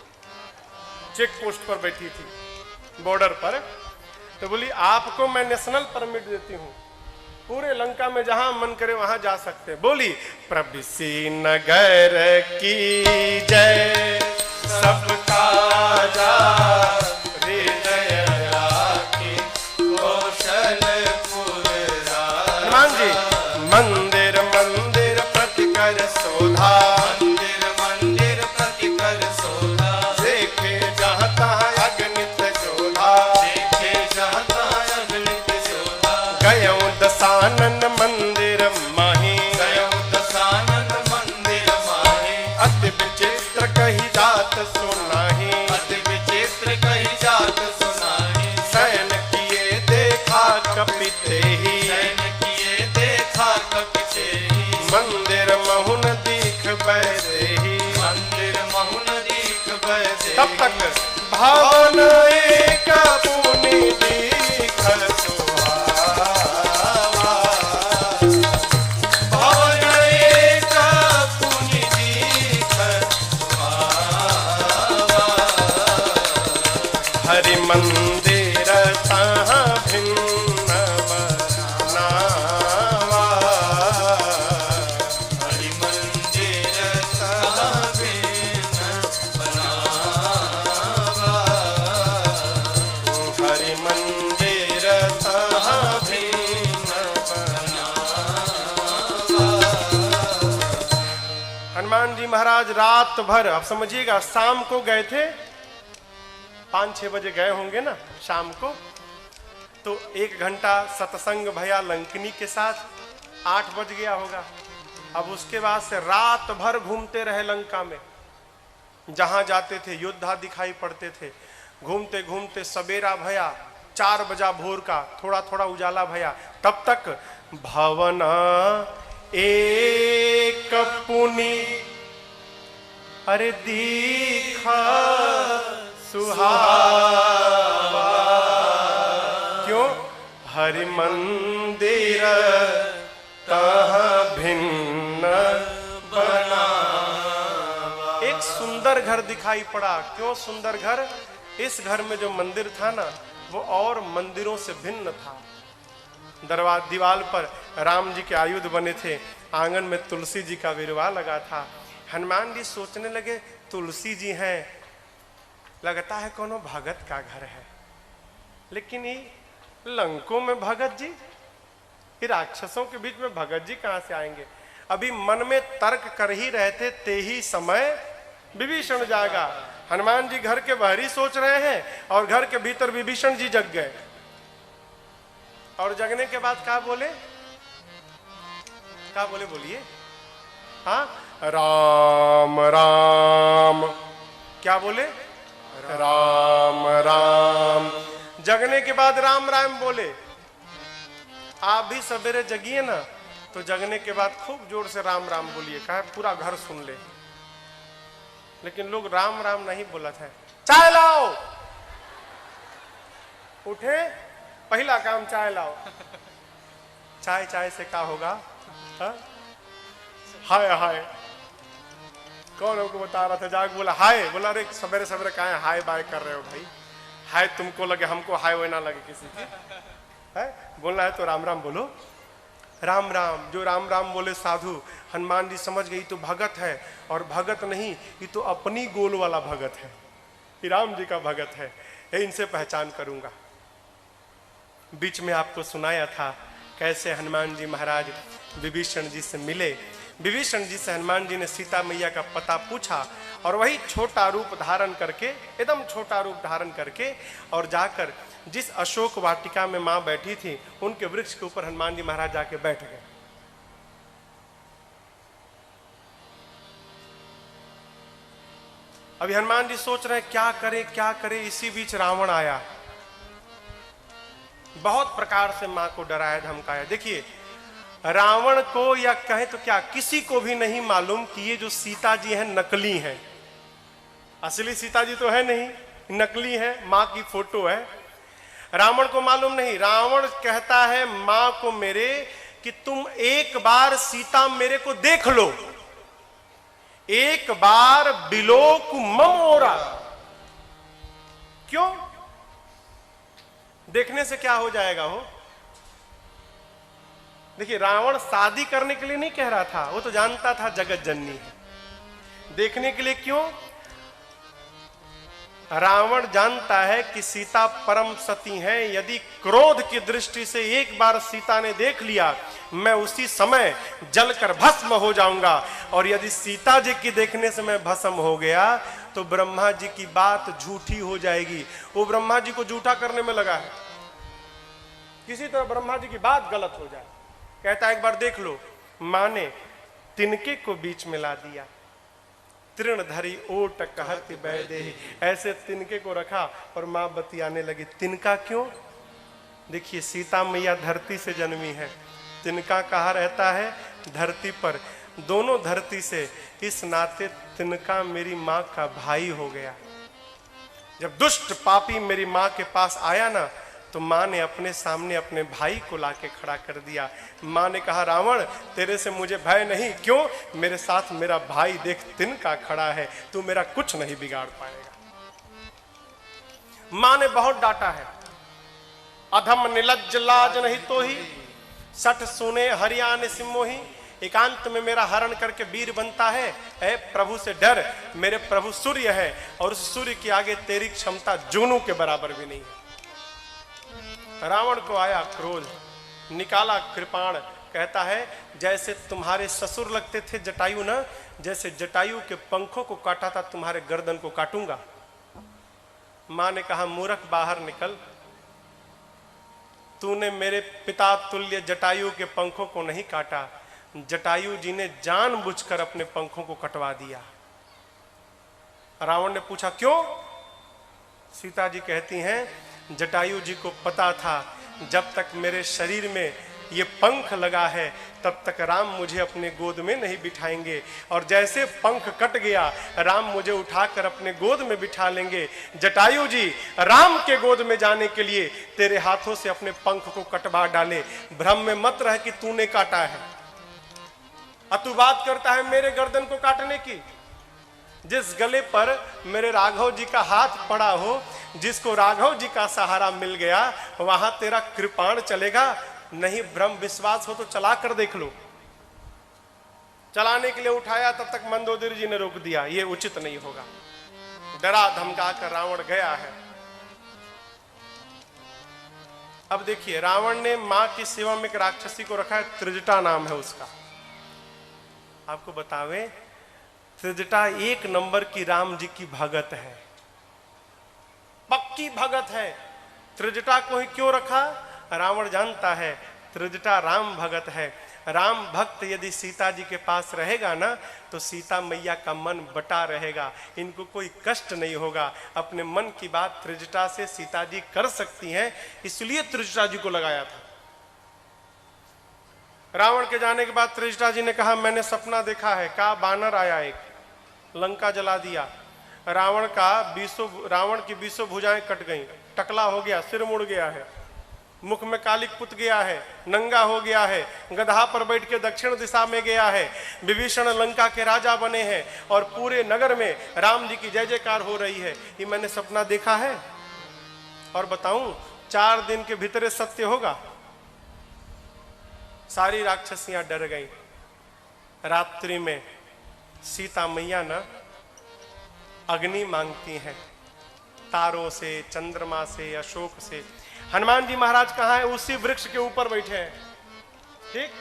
चेक पोस्ट पर बैठी थी बॉर्डर पर। तो बोली आपको मैं नेशनल परमिट देती हूँ, पूरे लंका में जहां मन करे वहां जा सकते। बोली प्रभृषि नगर की जय, सबका जा हृदय राखी कौशलपुर राजा। हनुमान जी मंदिर मंदिर प्रति कर शोधा, मंदिर मंदिर प्रति कर शोधा। देखे जहाँ तहाँ अगणित जोधा, देखे जहाँ तहाँ अगणित जोधा। गयो दशानन मंदिर माही, गयो दशानन मंदिर माही। अति विचित्र कही जात सुनाही, अति विचित्र कही जात सुनाही। शयन किए देखा कपिते ही, शयन किए देखा कपिते ही। मंदिर महुन दीख बैरे ही, मंदिर महुन दीख बैरे। तब तक भावन एक पुनि दीख मंदिर तहाँ भिन्न बनावा, हरि मंदिर तहाँ भिन्न बनावा, हरि मंदिर तहाँ भिन्न बनावा। हनुमान जी महाराज रात भर, अब समझिएगा, शाम को गए थे, 5-6 बजे गए होंगे ना शाम को, तो 1 घंटा सत्संग भया लंकनी के साथ, 8 बज गया होगा। अब उसके बाद से रात भर घूमते रहे लंका में, जहां जाते थे योद्धा दिखाई पड़ते थे। घूमते घूमते सवेरा भया, 4 बजा भोर का, थोड़ा थोड़ा उजाला भया। तब तक भवना एक पुनि अरे दीखा सुहावा। क्यों? हरि मंदिर तहाँ भिन्न बनावा। एक सुंदर घर दिखाई पड़ा। क्यों सुंदर घर? इस घर में जो मंदिर था ना, वो और मंदिरों से भिन्न था। दीवार पर राम जी के आयुध बने थे, आंगन में तुलसी जी का विरवा लगा था। हनुमान जी सोचने लगे तुलसी जी हैं, लगता है कोनो भगत का घर है, लेकिन ये लंकों में भगत जी, ये राक्षसों के बीच में भगत जी कहां से आएंगे? अभी मन में तर्क कर ही रहे थे, ते ही समय विभीषण जागा। हनुमान जी घर के बाहर ही सोच रहे हैं और घर के भीतर विभीषण जी जग गए। और जगने के बाद क्या बोले? क्या बोले? बोलिए। हाँ, राम राम। क्या बोले? राम राम। जगने के बाद राम राम बोले। आप भी सवेरे जगिए ना तो जगने के बाद खूब जोर से राम राम बोलिए, कहा पूरा घर सुन ले। लेकिन लोग राम राम नहीं बोला था। चाय लाओ, उठे पहला काम चाय लाओ। चाय चाय से क्या होगा? हाय हाय, कौन हमको बता रहा था? जाग बोला हाय, बोला अरे सवेरे सवेरे कहा हाय बाय कर रहे हो भाई? हाय तुमको लगे, हमको हाय वो ना लगे किसी की है। बोलना है तो राम राम बोलो, राम राम। जो राम राम बोले साधु, हनुमान जी समझ गई तो भगत है, और भगत नहीं ये तो अपनी गोल वाला भगत है, ये राम जी का भगत है, ये इनसे पहचान करूंगा। बीच में आपको सुनाया था कैसे हनुमान जी महाराज विभीषण जी से मिले। विभीषण जी से हनुमान जी ने सीता मैया का पता पूछा, और वही छोटा रूप धारण करके, एकदम छोटा रूप धारण करके, और जाकर जिस अशोक वाटिका में मां बैठी थी उनके वृक्ष के ऊपर हनुमान जी महाराज जाके बैठ गए। अभी हनुमान जी सोच रहे हैं क्या करें क्या करें। इसी बीच रावण आया, बहुत प्रकार से मां को डराया धमकाया। देखिए रावण को या कहे तो क्या किसी को भी नहीं मालूम कि ये जो सीता जी हैं नकली हैं, असली सीता जी तो है नहीं, नकली है, मां की फोटो है। रावण को मालूम नहीं। रावण कहता है मां को मेरे कि तुम एक बार सीता मेरे को देख लो, एक बार बिलोक मम ओरा। क्यों? देखने से क्या हो जाएगा? हो देखिए रावण शादी करने के लिए नहीं कह रहा था, वो तो जानता था जगत जननी है। देखने के लिए क्यों? रावण जानता है कि सीता परम सती हैं, यदि क्रोध की दृष्टि से एक बार सीता ने देख लिया मैं उसी समय जलकर भस्म हो जाऊंगा, और यदि सीता जी की देखने से मैं भस्म हो गया तो ब्रह्मा जी की बात झूठी हो जाएगी। वो ब्रह्मा जी को झूठा करने में लगा है, किसी तरह ब्रह्मा जी की बात गलत हो जाए। कहता है एक बार देख लो। मां ने तिनके को बीच में ला दिया, तृण धरी ओट कहत बैदे, ऐसे तिनके को रखा और मां बतियाने लगी। तिनका क्यों? देखिए सीता मैया धरती से जन्मी है, तिनका कहाँ रहता है? धरती पर। दोनों धरती से, इस नाते तिनका मेरी मां का भाई हो गया। जब दुष्ट पापी मेरी मां के पास आया ना तो मां ने अपने सामने अपने भाई को लाके खड़ा कर दिया। मां ने कहा रावण तेरे से मुझे भय नहीं, क्यों? मेरे साथ मेरा भाई देख तिनका खड़ा है, तू मेरा कुछ नहीं बिगाड़ पाएगा। मां ने बहुत डांटा है। अधम निलज्ज लाज नहीं तो ही, सठ सुने हरियाण सिमोही। एकांत में मेरा हरण करके वीर बनता है। ऐ प्रभु से डर, मेरे प्रभु सूर्य है, और उस सूर्य के आगे तेरी क्षमता जुगनू के बराबर भी नहीं है। रावण को आया क्रोध, निकाला कृपाण। कहता है जैसे तुम्हारे ससुर लगते थे जटायु ना, जैसे जटायु के पंखों को काटा था तुम्हारे गर्दन को काटूंगा। मां ने कहा मूर्ख बाहर निकल, तूने मेरे पिता तुल्य जटायु के पंखों को नहीं काटा, जटायु जी ने जानबूझकर अपने पंखों को कटवा दिया। रावण ने पूछा क्यों? सीता जी कहती हैं जटायु जी को पता था जब तक मेरे शरीर में ये पंख लगा है तब तक राम मुझे अपने गोद में नहीं बिठाएंगे, और जैसे पंख कट गया राम मुझे उठाकर अपने गोद में बिठा लेंगे। जटायु जी राम के गोद में जाने के लिए तेरे हाथों से अपने पंख को कटवा डाले। भ्रम में मत रह कि तूने काटा है, तू बात करता है मेरे गर्दन को काटने की। जिस गले पर मेरे राघव जी का हाथ पड़ा हो, जिसको राघव जी का सहारा मिल गया, वहां तेरा कृपाण चलेगा? नहीं भ्रम विश्वास हो तो चला कर देख लो। चलाने के लिए उठाया तब तक मंदोदरी जी ने रोक दिया, ये उचित नहीं होगा। डरा धमका कर रावण गया है। अब देखिए रावण ने मां की सेवा में एक राक्षसी को रखा है, त्रिजटा नाम है उसका। आपको बतावे त्रिजटा एक नंबर की राम जी की भगत है, पक्की भगत है। त्रिजटा को ही क्यों रखा? रावण जानता है त्रिजटा राम भगत है। राम भक्त यदि सीता जी के पास रहेगा ना तो सीता मैया का मन बटा रहेगा, इनको कोई कष्ट नहीं होगा। अपने मन की बात त्रिजटा से सीता जी कर सकती हैं, इसलिए त्रिजटा जी को लगाया था। रावण के जाने के बाद त्रिजटा जी ने कहा मैंने सपना देखा है। कहा बानर आया एक, लंका जला दिया। रावण की 20 भुजाएं कट गईं, टकला हो गया, सिर मुड़ गया है, मुख में कालिक पुत गया है, नंगा हो गया है, गधा पर बैठ के दक्षिण दिशा में गया है। विभीषण लंका के राजा बने हैं और पूरे नगर में राम जी की जय जयकार हो रही है। ये मैंने सपना देखा है और बताऊं 4 दिन के भीतर सत्य होगा। सारी राक्षसियां डर गईं। रात्रि में सीता मैया ना अग्नि मांगती हैं, तारों से, चंद्रमा से, अशोक से। हनुमान जी महाराज कहाँ है? उसी वृक्ष के ऊपर बैठे हैं। ठीक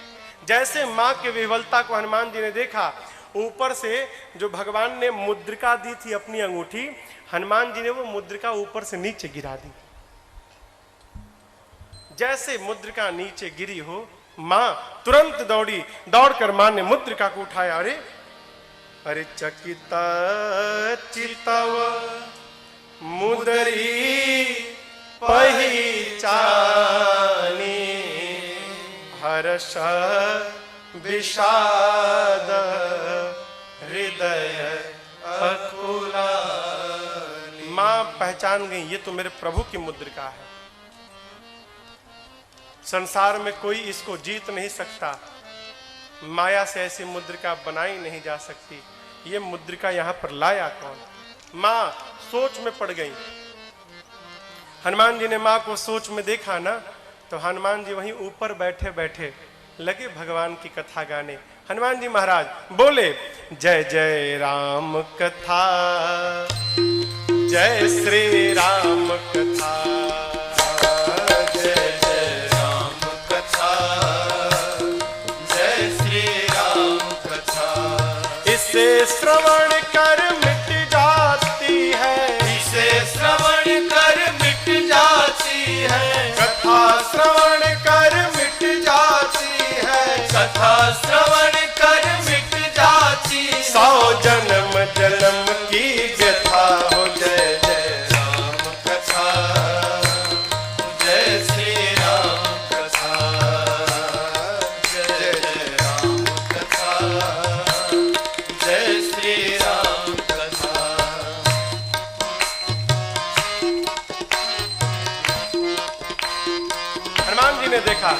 जैसे मां के विह्वलता को हनुमान जी ने देखा, ऊपर से जो भगवान ने मुद्रिका दी थी अपनी अंगूठी, हनुमान जी ने वो मुद्रिका ऊपर से नीचे गिरा दी। जैसे मुद्रिका नीचे गिरी हो, मां तुरंत दौड़ी, दौड़कर मां ने मुद्रिका को उठाया। अरे चकिता चितव मुदरी पहिचानी, हर्ष विषाद हृदय अकुलानी। मां पहचान गई ये तो मेरे प्रभु की मुद्रिका है। संसार में कोई इसको जीत नहीं सकता, माया से ऐसी मुद्रिका बनाई नहीं जा सकती। ये मुद्रिका यहां पर लाया कौन? मां सोच में पड़ गई। हनुमान जी ने मां को सोच में देखा ना, तो हनुमान जी वहीं ऊपर बैठे बैठे लगे भगवान की कथा गाने। हनुमान जी महाराज बोले जय जय राम कथा, जय श्री राम कथा, जय जय राम कथा, जय श्री राम कथा। इसे श्रवण कर मिट जाती है, इसे श्रवण कर मिट जाती है, कथा श्रवण कर मिट जाती है, कथा श्रवण कर मिट जाती है। 100 जन्म जन्म की व्यथा हो। जय जय राम कथा, जय श्री राम कथा, जय जय राम कथा, जय श्री राम कथा। हनुमान जी ने देखा,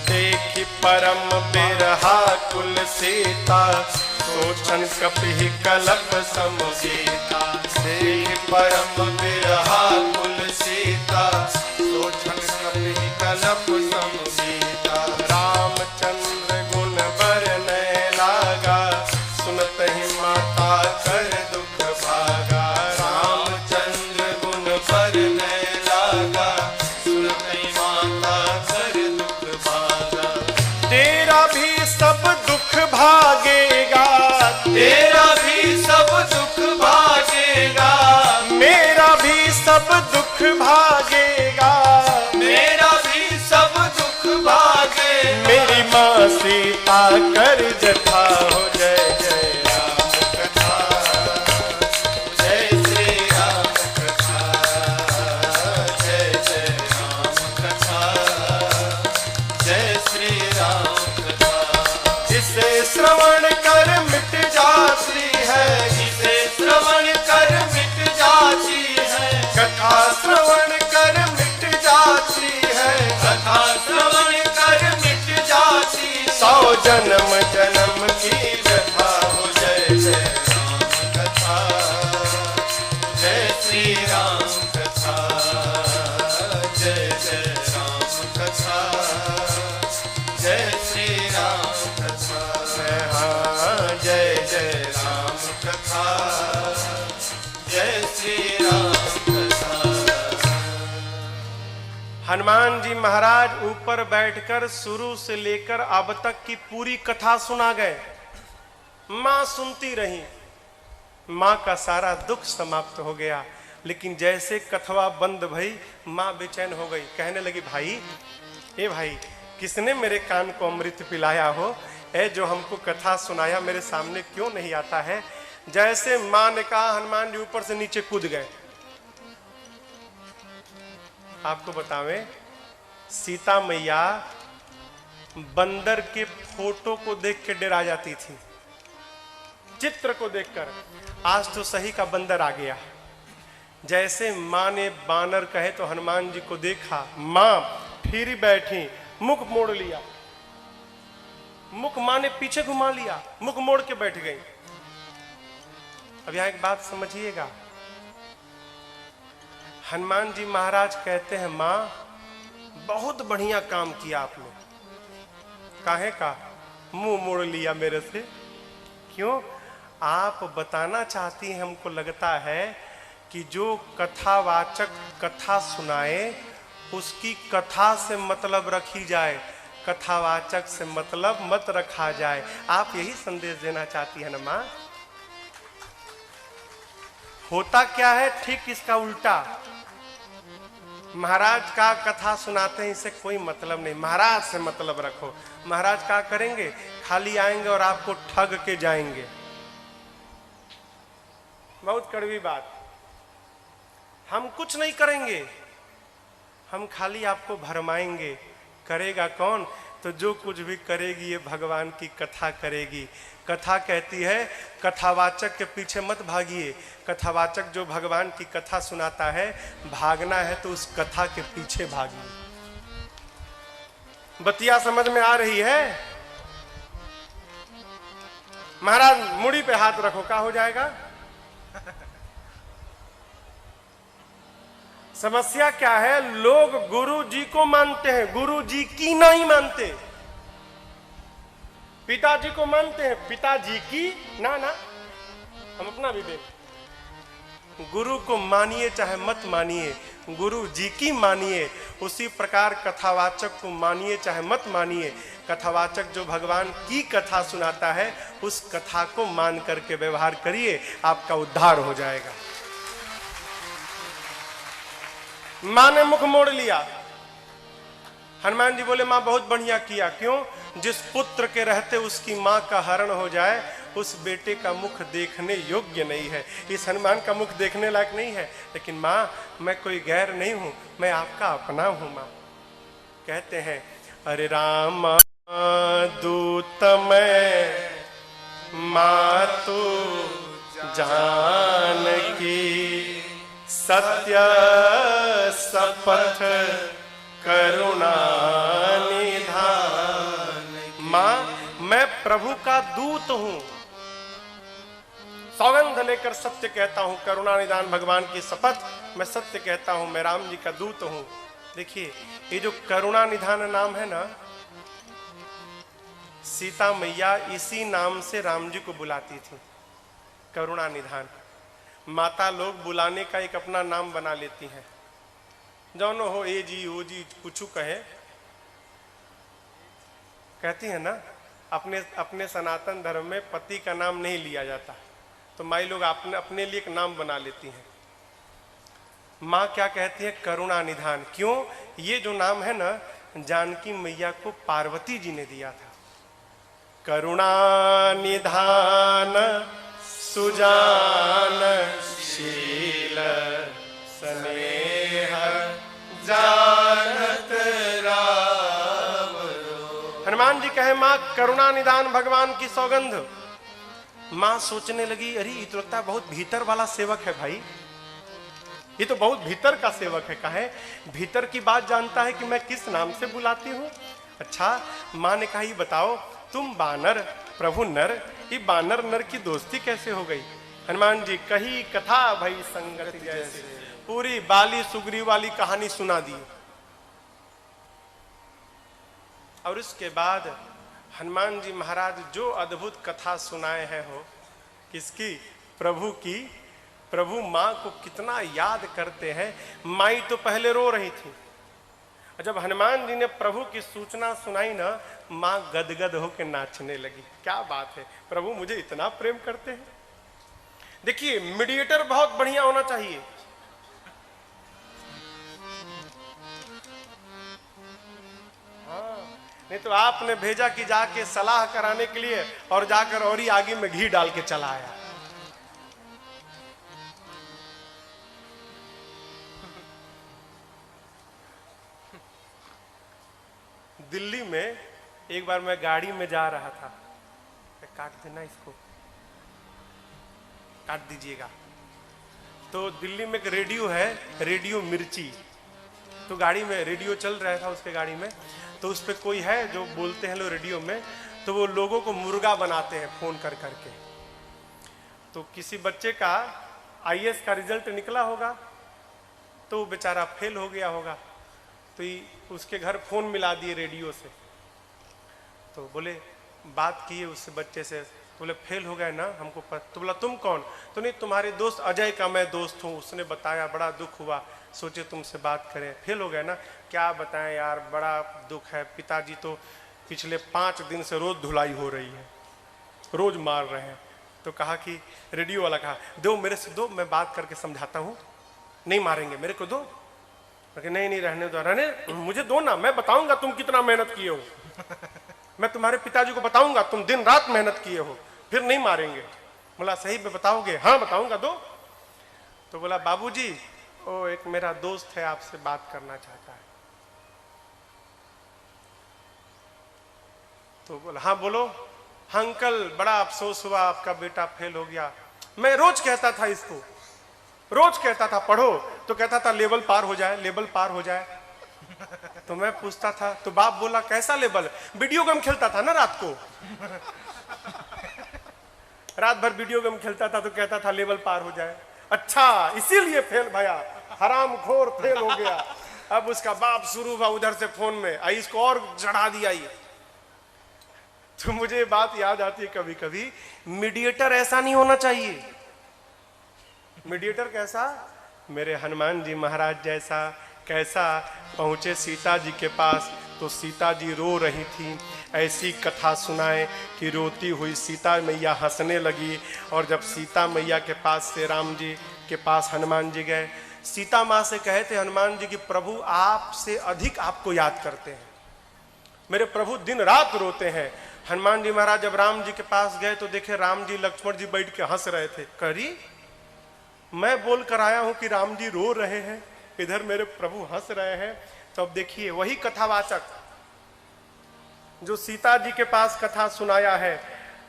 देखी परम बिरहा कुल सीता, सोचन कपि कलप सम सीता। देखि परम बिरहा कुल सीता, सोचन कपि कलप सम सीता। रामचंद्र गुण बरनय लागा, सुनत ही माता कर दुख भागा। रामचंद्र गुण बरनय लागा, सुनत माता कर दुख भागा। तेरा भी सब दुख भागेगा, तेरा भी सब दुख भागेगा, मेरा भी सब दुख भागेगा, मेरा भी सब दुख भागे। मेरी माँ सीता कर जथा हो। जय जय राम कथा, जय श्री राम कथा, जय जय राम कथा, जय श्री राम कथा। जिसे श्रवण कर मिट जाती है, जिसे श्रवण कर मिट जाती है, कथा श्रवण कर मिट जाती है, कथा श्रवण कर मिट जाती है। 100 जन्म जन्म की व्यथा हो। जय जय राम कथा, जय श्री राम कथा, जय जय राम कथा, जय श्री राम कथा। हाँ, जय जय राम कथा, जय श्री राम कथा। हनुमान जी महाराज ऊपर बैठकर शुरू से लेकर अब तक की पूरी कथा सुना गए। मां सुनती रही, मां का सारा दुख समाप्त हो गया। लेकिन जैसे कथवा बंद भई, मां बेचैन हो गई। कहने लगी भाई, ए भाई, किसने मेरे कान को अमृत पिलाया हो? ए जो हमको कथा सुनाया मेरे सामने क्यों नहीं आता है? जैसे मां ने कहा, हनुमान जी ऊपर से नीचे कूद गए। आपको बतावें, सीता मैया बंदर के फोटो को देख के डरा जाती थी, चित्र को देखकर। आज तो सही का बंदर आ गया। जैसे माँ ने बानर कहे तो हनुमान जी को देखा, माँ फिर बैठी, मुख मोड़ लिया, मुख माँ ने पीछे घुमा लिया, मुख मोड़ के बैठ गई। अब यहां एक बात समझिएगा, हनुमान जी महाराज कहते हैं माँ बहुत बढ़िया काम किया आपने। काहे का मुंह मोड़ लिया मेरे से? क्यों? आप बताना चाहती हैं, हमको लगता है कि जो कथावाचक कथा सुनाए उसकी कथा से मतलब रखी जाए, कथावाचक से मतलब मत रखा जाए। आप यही संदेश देना चाहती है ना माँ? होता क्या है ठीक इसका उल्टा। महाराज का कथा सुनाते हैं, इससे कोई मतलब नहीं, महाराज से मतलब रखो। महाराज क्या करेंगे? खाली आएंगे और आपको ठग के जाएंगे। बहुत कड़वी बात। हम कुछ नहीं करेंगे, हम खाली आपको भरमाएंगे। करेगा कौन? तो जो कुछ भी करेगी ये भगवान की कथा करेगी। कथा कहती है कथावाचक के पीछे मत भागिए। कथावाचक जो भगवान की कथा सुनाता है, भागना है तो उस कथा के पीछे भागिए। बतिया समझ में आ रही है? महाराज मुड़ी पे हाथ रखो, क्या हो जाएगा? समस्या क्या है? लोग गुरु जी को मानते हैं, गुरु जी की नहीं मानते। पिताजी को मानते हैं, पिताजी की ना ना। हम अपना भी देख, गुरु को मानिए चाहे मत मानिए, गुरु जी की मानिए। उसी प्रकार कथावाचक को मानिए चाहे मत मानिए, कथावाचक जो भगवान की कथा सुनाता है उस कथा को मान करके व्यवहार करिए, आपका उद्धार हो जाएगा। मां ने मुख मोड़ लिया। हनुमान जी बोले मां बहुत बढ़िया किया। क्यों? जिस पुत्र के रहते उसकी मां का हरण हो जाए, उस बेटे का मुख देखने योग्य नहीं है। इस हनुमान का मुख देखने लायक नहीं है। लेकिन मां, मैं कोई गैर नहीं हूं, मैं आपका अपना हूं। मां कहते हैं अरे राम दूत मैं मातु जानकी, सत्य सपथ करुणा निधान। मां, मैं प्रभु का दूत हूं, सौगंध लेकर सत्य कहता हूं, करुणा निधान भगवान की शपथ, मैं सत्य कहता हूं, मैं राम जी का दूत हूं। देखिए ये जो करुणा निधान नाम है ना, सीता मैया इसी नाम से राम जी को बुलाती थी, करुणा निधान। माता लोग बुलाने का एक अपना नाम बना लेती हैं, जौनो हो ए जी ओ जी कुछ कहे, कहती है ना। अपने सनातन धर्म में पति का नाम नहीं लिया जाता, तो माई लोग अपने लिए एक नाम बना लेती हैं। माँ क्या कहती है? करुणा निधान। क्यों? ये जो नाम है ना, जानकी मैया को पार्वती जी ने दिया था। करुणा निधान सुजान शील स्नेह जानत राम। हनुमान जी कहे मां करुणा निधान भगवान की सौगंध। मां सोचने लगी अरे ये तो लगता है बहुत भीतर वाला सेवक है भाई, ये तो बहुत भीतर का सेवक है। कहे भीतर की बात जानता है कि मैं किस नाम से बुलाती हूँ। अच्छा, मां ने कहा ये बताओ तुम बानर प्रभु नर, ये बानर नर की दोस्ती कैसे हो गई? हनुमान जी कही कथा भई संगति जैसे, पूरी बाली सुग्री वाली कहानी सुना दी। और इसके बाद हनुमान जी महाराज जो अद्भुत कथा सुनाए हैं, हो किसकी? प्रभु की। प्रभु माँ को कितना याद करते हैं। माई तो पहले रो रही थी, जब हनुमान जी ने प्रभु की सूचना सुनाई ना, माँ गदगद होकर नाचने लगी। क्या बात है, प्रभु मुझे इतना प्रेम करते हैं। देखिए मीडिएटर बहुत बढ़िया होना चाहिए। हाँ, नहीं तो आपने भेजा कि जाके सलाह कराने के लिए, और जाकर और ही आगे में घी डाल के चला आया। दिल्ली में एक बार मैं गाड़ी में जा रहा था, काट देना इसको, काट दीजिएगा। तो दिल्ली में एक रेडियो है, रेडियो मिर्ची। तो गाड़ी में रेडियो चल रहा था उसके गाड़ी में, तो उस पर कोई है जो बोलते हैं लोग रेडियो में, तो वो लोगों को मुर्गा बनाते हैं फोन कर करके। तो किसी बच्चे का आईएएस का रिजल्ट निकला होगा, तो वो बेचारा फेल हो गया होगा, तो उसके घर फोन मिला दिए रेडियो से। तो बोले, बात किए उससे बच्चे से, तो बोले फेल हो गए ना हमको तो बोला तुम कौन? तो नहीं, तुम्हारे दोस्त अजय का मैं दोस्त हूँ, उसने बताया, बड़ा दुख हुआ, सोचे तुमसे बात करें। फेल हो गए ना? क्या बताएं यार, बड़ा दुख है, पिताजी तो पिछले 5 दिन से रोज धुलाई हो रही है, रोज मार रहे हैं। तो कहा कि रेडियो वाला कहा, दो मेरे से दो, मैं बात करके समझाता हूँ। नहीं मारेंगे, मेरे को दो। नहीं नहीं, रहने दो, रहने, मुझे दो ना, मैं बताऊंगा तुम कितना मेहनत किए हो, मैं तुम्हारे पिताजी को बताऊंगा तुम दिन रात मेहनत किए हो, फिर नहीं मारेंगे। बोला सही में बताओगे? हाँ बताऊंगा, दो। तो बोला बाबूजी, ओ एक मेरा दोस्त है, आपसे बात करना चाहता है। तो बोला हाँ बोलो। हाँ अंकल, बड़ा अफसोस हुआ, आपका बेटा फेल हो गया। मैं रोज कहता था इसको, रोज कहता था पढ़ो, तो कहता था लेवल पार हो जाए, लेवल पार हो जाए। तो मैं पूछता था, तो बाप बोला कैसा लेवल? वीडियो गेम खेलता था ना रात को, रात भर वीडियो गेम खेलता था, तो कहता था लेवल पार हो जाए। अच्छा इसीलिए फेल भैया, हराम खोर फेल हो गया। अब उसका बाप शुरू हुआ उधर से फोन में, आई इसको और चढ़ा दिया ये। तो मुझे बात याद आती है कभी कभी, मीडिएटर ऐसा नहीं होना चाहिए। मीडिएटर कैसा? मेरे हनुमान जी महाराज जैसा। कैसा? पहुंचे सीता जी के पास, तो सीता जी रो रही थी। ऐसी कथा सुनाए कि रोती हुई सीता मैया हंसने लगी। और जब सीता मैया के पास से राम जी के पास हनुमान जी गए, सीता माँ से कहे थे हनुमान जी कि प्रभु आपसे अधिक आपको याद करते हैं, मेरे प्रभु दिन रात रोते हैं। हनुमान जी महाराज जब राम जी के पास गए तो देखे राम जी लक्ष्मण जी बैठ के हंस रहे थे। करी मैं बोल कर आया हूं कि राम जी रो रहे हैं, इधर मेरे प्रभु हंस रहे हैं। तो अब देखिए वही कथावाचक जो सीता जी के पास कथा सुनाया है,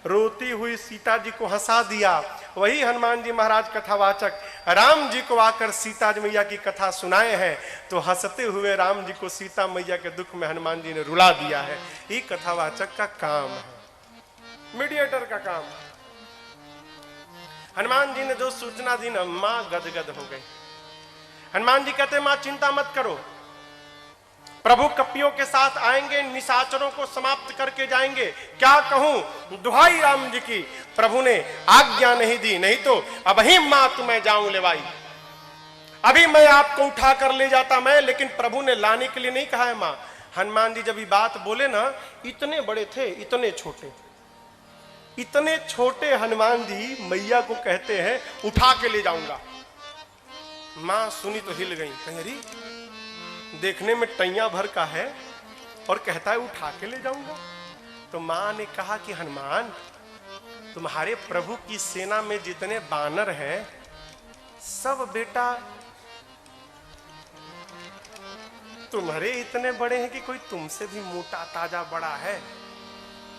रोती हुई सीता जी को हंसा दिया, वही हनुमान जी महाराज कथावाचक राम जी को आकर सीता जी मैया की कथा सुनाए हैं। तो हंसते हुए राम जी को सीता मैया के दुख में हनुमान जी ने रुला दिया है। ये कथावाचक का काम है, मीडिएटर का काम। हनुमान जी ने जो सूचना दी ना, मां गदगद हो गई। हनुमान जी कहते मां चिंता मत करो, प्रभु कपियों के साथ आएंगे, निशाचरों को समाप्त करके जाएंगे। क्या कहूं, दुहाई राम जी की, प्रभु ने आज्ञा नहीं दी, नहीं तो अब ही मां तुम्हें जाऊं लेवाई, अभी मैं आपको उठा कर ले जाता मैं, लेकिन प्रभु ने लाने के लिए नहीं कहा है मां। हनुमान जी जब ये बात बोले ना, इतने बड़े थे, इतने छोटे, इतने छोटे हनुमान जी मैया को कहते हैं उठा के ले जाऊंगा। मां सुनी तो हिल गई, कहीं अरे देखने में टैया भर का है और कहता है उठा के ले जाऊंगा। तो मां ने कहा कि हनुमान, तुम्हारे प्रभु की सेना में जितने बानर हैं सब बेटा तुम्हारे इतने बड़े हैं कि कोई तुमसे भी मोटा ताजा बड़ा है।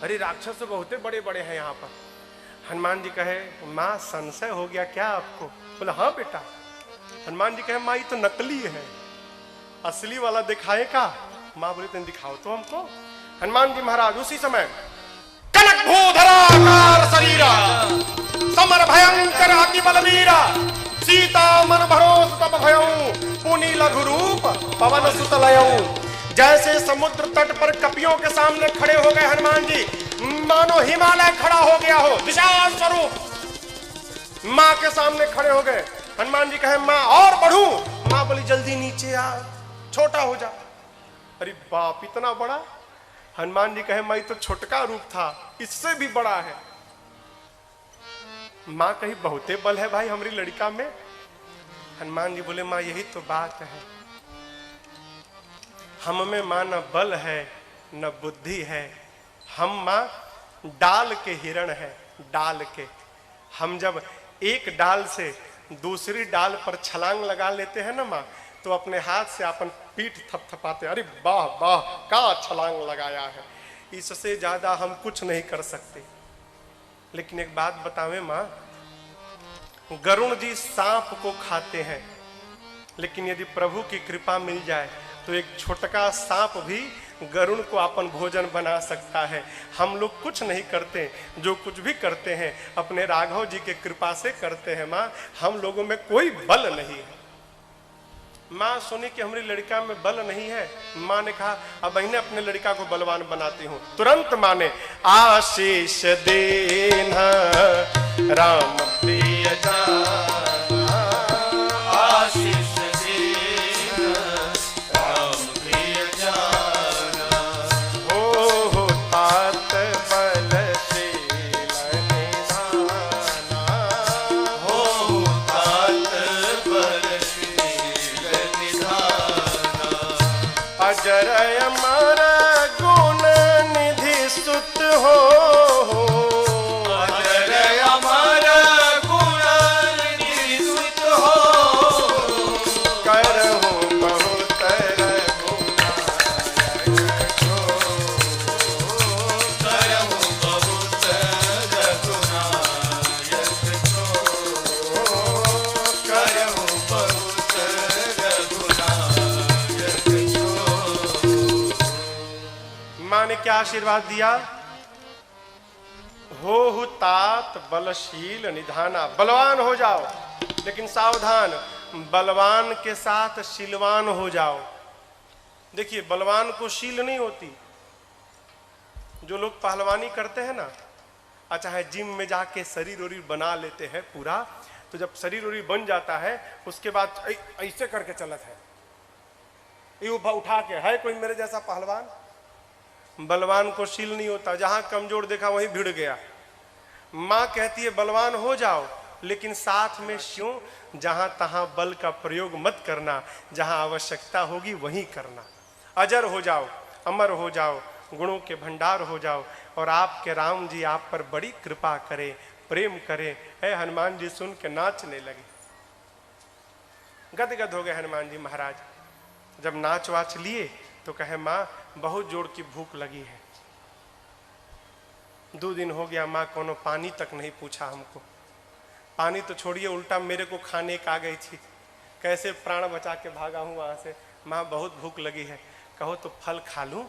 अरे राक्षस तो बहुते बड़े बड़े हैं यहाँ पर। हनुमान जी कहे माँ संशय हो गया क्या आपको? बोला हाँ बेटा। हनुमान जी कहे माँ ये तो नकली है, असली वाला दिखाए का? माँ बोले तुम दिखाओ तो हमको। हनुमान जी महाराज उसी समय कनक भूधराकार शरीरा समर भयंकर अति बलवीरा सीता मन भरोस तब भयऊ पुनि लघु रूप पवन सुत लयऊ। जैसे समुद्र तट पर कपियों के सामने खड़े हो गए हनुमान जी, मानो हिमालय खड़ा हो गया हो, विशाल स्वरूप माँ के सामने खड़े हो गए। हनुमान जी कहे माँ और बढ़ूं? माँ बोली जल्दी नीचे आ, छोटा हो जा। अरे बाप इतना बड़ा? हनुमान जी कहे माँ तो छोटका रूप था, इससे भी बड़ा है। माँ कही बहुते बल है भाई हमारी लड़का में। हनुमान जी बोले माँ यही तो बात है, हम में माँ न बल है न बुद्धि है, हम माँ डाल के हिरण है, डाल के। हम जब एक डाल से दूसरी डाल पर छलांग लगा लेते हैं ना माँ, तो अपने हाथ से अपन पीठ थपथपाते, अरे वाह वाह क्या छलांग लगाया है। इससे ज्यादा हम कुछ नहीं कर सकते। लेकिन एक बात बतावे माँ, गरुण जी सांप को खाते हैं, लेकिन यदि प्रभु की कृपा मिल जाए तो एक छोटका सांप भी गरुण को अपन भोजन बना सकता है। हम लोग कुछ नहीं करते, जो कुछ भी करते हैं अपने राघव जी के कृपा से करते हैं माँ। हम लोगों में कोई बल नहीं है। माँ सुनी कि हमारी लड़का में बल नहीं है, माँ ने कहा अब इन्हें अपने लड़का को बलवान बनाती हूँ। तुरंत माँ ने आशीष देना राम प्रिय जाना, आशीष देना राम प्रिय जाना, हो तात बलशील निधाना, हो तात बलशील निधाना, अजर अमर गुण निधि सुत हो, अजर अमर गुण निधि सुत हो, करहु बहुत रघुनायक जो, करहु बहुत रघुनायक जो, करहु बहुत रघुनायक जो। माँ ने क्या आशीर्वाद दिया? हो तात बलशील निधाना, बलवान हो जाओ, लेकिन सावधान, बलवान के साथ शीलवान हो जाओ। देखिए बलवान को शील नहीं होती। जो लोग पहलवानी करते हैं ना, अच्छा है जिम में जाके शरीर उरीर बना लेते हैं पूरा, तो जब शरीर उरीर बन जाता है उसके बाद ऐसे करके चलत है, ये उठा के है कोई मेरे जैसा पहलवान? बलवान को शील नहीं होता, जहां कमजोर देखा वहीं भिड़ गया। माँ कहती है बलवान हो जाओ, लेकिन साथ में क्यों? जहां तहां बल का प्रयोग मत करना, जहां आवश्यकता होगी वहीं करना। अजर हो जाओ, अमर हो जाओ, गुणों के भंडार हो जाओ, और आपके राम जी आप पर बड़ी कृपा करें, प्रेम करें। है हनुमान जी सुन के नाचने लगे, गदगद हो गए हनुमान जी महाराज। जब नाच वाच लिए तो कहे माँ बहुत जोर की भूख लगी है, 2 दिन हो गया माँ कोनो पानी तक नहीं पूछा हमको। पानी तो छोड़िए उल्टा मेरे को खाने का आ गई थी, कैसे प्राण बचा के भागा हूँ वहां से। माँ बहुत भूख लगी है, कहो तो फल खा लूं?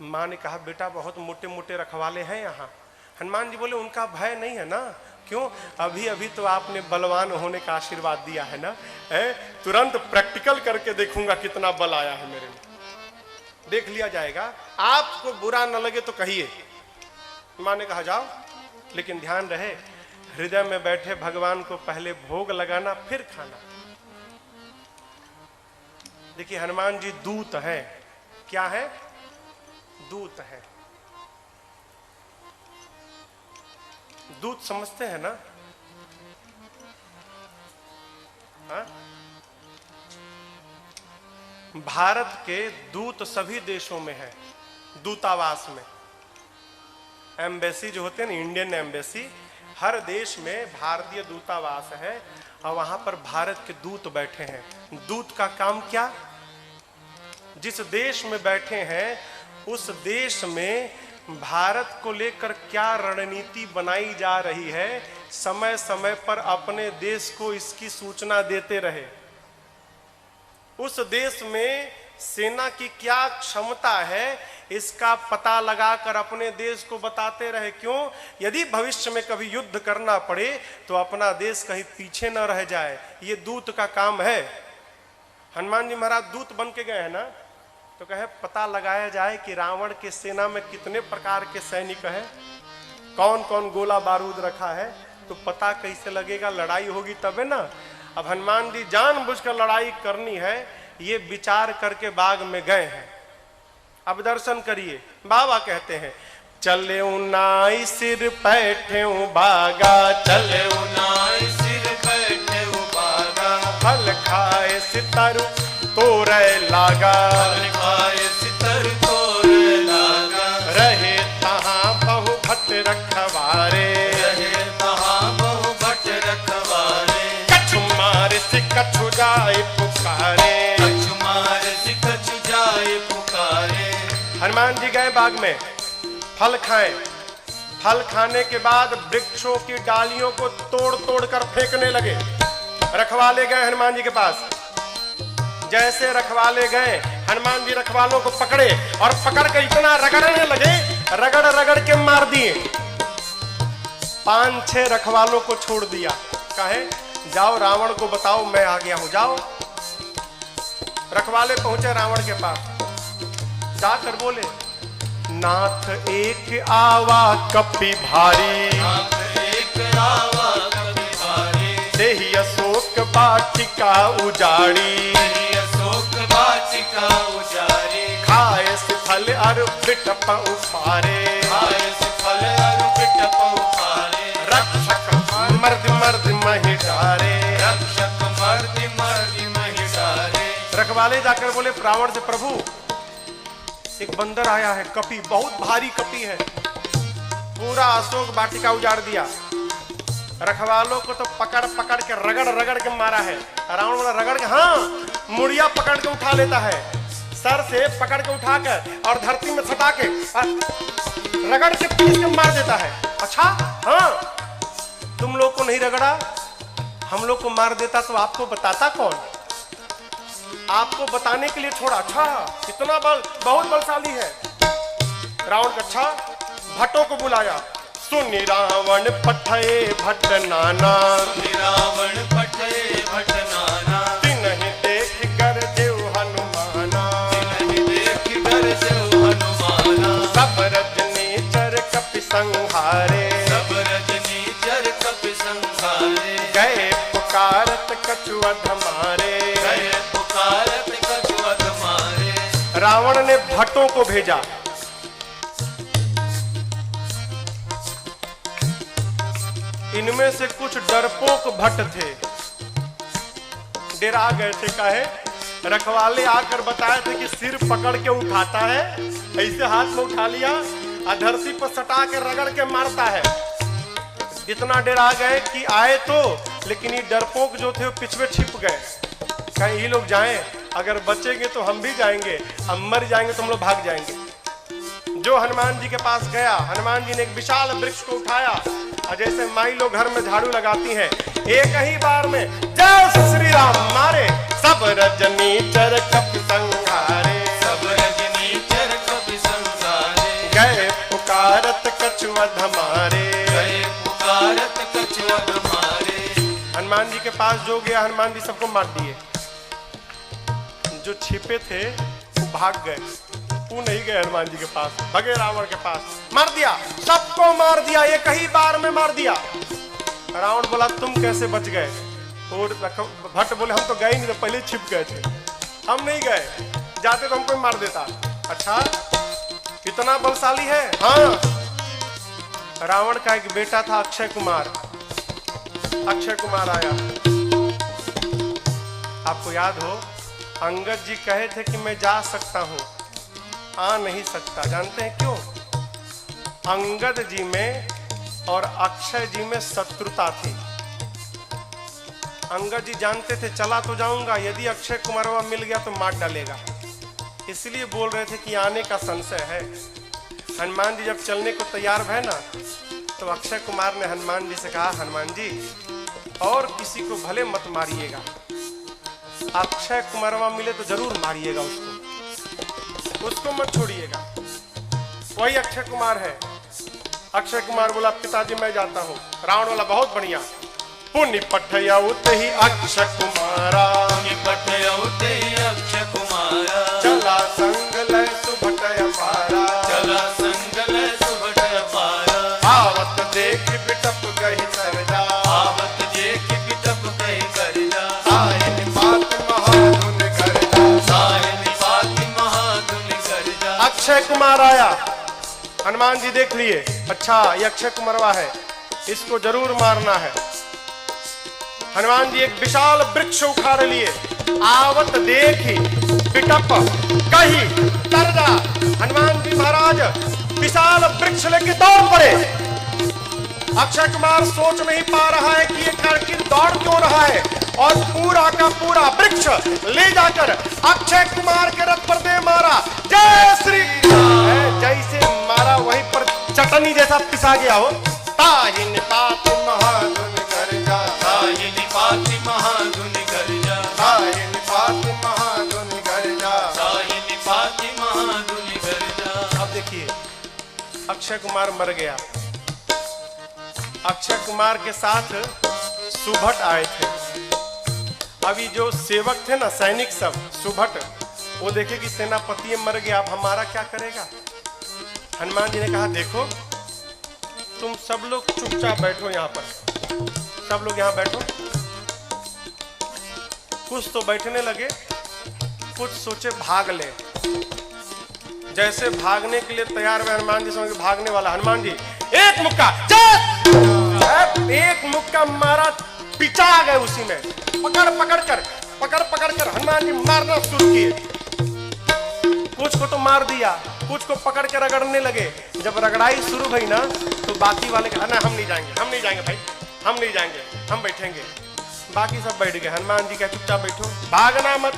माँ ने कहा बेटा बहुत मोटे मोटे रखवाले हैं यहाँ। हनुमान जी बोले उनका भय नहीं है ना, क्यों? अभी अभी तो आपने बलवान होने का आशीर्वाद दिया है ना, है? तुरंत प्रैक्टिकल करके देखूंगा कितना बल आया है मेरे में, देख लिया जाएगा। आपको बुरा न लगे तो कहिए। माँ ने कहा जाओ, लेकिन ध्यान रहे हृदय में बैठे भगवान को पहले भोग लगाना फिर खाना। देखिए हनुमान जी दूत है। क्या है? दूत है। दूत समझते हैं ना? हा? भारत के दूत सभी देशों में है, दूतावास में। एम्बेसी जो होते हैं ना, इंडियन एम्बेसी, हर देश में भारतीय दूतावास है, और वहां पर भारत के दूत बैठे हैं। दूत का काम क्या? जिस देश में बैठे हैं उस देश में भारत को लेकर क्या रणनीति बनाई जा रही है, समय समय पर अपने देश को इसकी सूचना देते रहे। उस देश में सेना की क्या क्षमता है इसका पता लगाकर अपने देश को बताते रहे। क्यों? यदि भविष्य में कभी युद्ध करना पड़े तो अपना देश कहीं पीछे न रह जाए। ये दूत का काम है। हनुमान जी महाराज दूत बन के गए हैं ना, तो कहे पता लगाया जाए कि रावण के सेना में कितने प्रकार के सैनिक हैं, कौन कौन गोला बारूद रखा है, तो पता कैसे लगेगा? लड़ाई होगी तबे ना। अब हनुमान जी जानबूझकर लड़ाई करनी है ये विचार करके बाग में गए हैं। अब दर्शन करिए। बाबा कहते हैं चले नाई सिर बैठे बागा, चले नाई सिर बैठे बागा, फल खाए सितर तोरे लागा, फल खाए सितर तोरे लागा, रहे तहां बहु भट रखवारे, रहे तहां बहु भट रखवारे, कछु मार से कछु जाए पुकारे, कछु मार से कछु जाए पुकारे। हनुमान जी गए बाग में फल खाएं। फल खाने के बाद वृक्षों की डालियों को तोड़ तोड़ कर फेंकने लगे। रखवाले गए हनुमान जी के पास। जैसे रखवाले गए, हनुमान जी रखवालों को पकड़े और पकड़ कर इतना रगड़ने लगे, रगड़ रगड़ के मार दिए। 5-6 रखवालों को छोड़ दिया। कहे जाओ रावण को बताओ मैं आ गया हूं, जाओ। रखवाले पहुंचे रावण के पास, जाकर बोले नाथ एक आवा कपि भारी, नाथ एक आवा कपि भारी, देहि अशोक वाटिका उजाड़ी, देहि अशोक वाटिका उजाड़ी, खाए से फल अरु बिटप उफारे, खाए से फल अरु बिटप उफारे, रक्षक मर्द मर्द महि डारे, रक्षक मर्द मर्द महि डारे। रखवाले जाकर बोले रावण से प्रभु एक बंदर आया है, कपि, बहुत भारी कपि है, पूरा अशोक वाटिका उजाड़ दिया। रखवालों को तो पकड़ पकड़ के रगड़ रगड़ के मारा है। रावण बोला रगड़ के, हाँ, मुड़िया पकड़ के उठा लेता है, सर से पकड़ के उठाकर और धरती में सटा के रगड़ के पीस के मार देता है। अच्छा, हाँ, तुम लोग को नहीं रगड़ा, हम लोग को मार देता तो आपको बताता कौन? आपको बताने के लिए छोड़ा। अच्छा, कितना बल, बहुत बलशाली है। रावण का अच्छा, भट्टों को बुलाया। सुनि रावण पठये भट्ट नाना, सुनि रावण पठये भट्ट नाना, तिन्हि देख कर देव हनुमाना, तिन्हि देख कर देव हनुमाना, सब रजनीचर कपि संहारे, सब रजनीचर कपि संहारे, गए पुकारत कछुअध मारे, गए पुकारत कछुअध मारे। रावण ने भट्टों को भेजा। इनमें से कुछ डरपोक भट्ट थे, डेरा गए थे। काहे? रखवाले आकर बताए थे कि सिर पकड़ के उठाता है, ऐसे हाथ में उठा लिया, धरती पर सटा के रगड़ के मारता है। इतना डरा गए कि आए तो, लेकिन ये डरपोक जो थे वो पिछवे छिप गए। कहीं ये लोग जाएं, अगर बचेंगे तो हम भी जाएंगे, हम मर जाएंगे तो हम लोग भाग जाएंगे। जो हनुमान जी के पास गया, हनुमान जी ने एक विशाल वृक्ष को उठाया और जैसे माई लोग घर में झाड़ू लगाती हैं, एक ही बार में जय श्री राम मारे, सब रजनीचर कपि संहारे, सब रजनीचर कपि संहारे, गए पुकारत कछुअध मारे, गए पुकारत कछुअध मारे। हनुमान जी के पास जो गया, हनुमान जी सबको मार दिए। जो छिपे थे वो भाग गए, वो नहीं गए हनुमान जी के पास, भगे रावण के पास, मार दिया, सबको मार दिया, एक ही बार में मार दिया। रावण बोला तुम कैसे बच गए? और भट्ट बोले हम तो गए नहीं, तो पहले छिप गए थे, हम नहीं गए, जाते तो हमको मार देता। अच्छा, इतना बलशाली है? हाँ। रावण का एक बेटा था अक्षय कुमार। अक्षय कुमार आया, आपको याद हो अंगद जी कहे थे कि मैं जा सकता हूं, आ नहीं सकता। जानते हैं क्यों? अंगद जी में और अक्षय जी में शत्रुता थी। अंगद जी जानते थे चला तो जाऊंगा, यदि अक्षय कुमारवा मिल गया तो मार डालेगा, इसलिए बोल रहे थे कि आने का संशय है। हनुमान जी जब चलने को तैयार भय ना, तो अक्षय कुमार ने हनुमान जी से कहा, हनुमान जी और किसी को भले मत मारिएगा, अक्षय कुमारवा मिले तो जरूर मारिएगा, उसको मत छोड़िएगा। वही अक्षय कुमार है। अक्षय कुमार बोला पिताजी मैं जाता हूँ। रावण बोला बहुत बढ़िया। पुण्य पठयउत ही अक्षय कुमारा, पुण्य पठयउत ही अक्षय कुमारा, चला संग लय सुभटय पारा, चला संग लय सुभटय पारा, आवत देख बिटप गहि सरजा, आवत देख बिटप गहि सरजा, साहिन पात महाधुन गर्जा, साहिन पात महाधुन गर्जा। अक्षय कुमार आया, हनुमान जी देख लिए, अच्छा ये अक्षय कुमारवा है, इसको जरूर मारना है। हनुमान जी एक विशाल वृक्ष उखाड़ लिए, आवत देखी बिटप कही तरजा। हनुमान जी महाराज विशाल वृक्ष लेके दौड़ पड़े। अक्षय कुमार सोच नहीं पा रहा है कि ये आखिर दौड़ क्यों रहा है, और पूरा का पूरा वृक्ष ले जाकर अक्षय कुमार के रथ पर दे मारा। जय श्री राम। जैसे मारा वहीं पर चटनी जैसा पिसा गया हो। ताहि निपात महाधुन गर्जा, ताहि निपात महाधुन गर्जा, ताहि निपात महाधुन गर्जा, ताहि निपात महाधुन गर्जा। अब देखिए अक्षय कुमार मर गया। अक्षय कुमार के साथ सुभट आए थे। अभी जो सेवक थे ना, सैनिक सब, सुभट, वो देखे कि सेनापति मर गया, अब हमारा क्या करेगा। हनुमान जी ने कहा देखो तुम सब लोग चुपचाप बैठो, यहाँ पर सब लोग यहाँ बैठो। कुछ तो बैठने लगे, कुछ सोचे भाग ले। जैसे भागने के लिए तैयार हुए हनुमान जी, समझ भागने वाला हनुमान जी एक मुक्का, एक मुक्का मारा, पिचा गए उसी में। पकड़ कर हनुमान जी मारना शुरू किए। कुछ को तो मार दिया, कुछ को पकड़ के रगड़ने लगे। जब रगड़ाई शुरू हुई ना तो बाकी वाले कहा ना हम नहीं जाएंगे भाई, हम नहीं जाएंगे, हम बैठेंगे। बाकी सब बैठ गए। हनुमान जी कहे चुपचाप बैठो, भागना मत।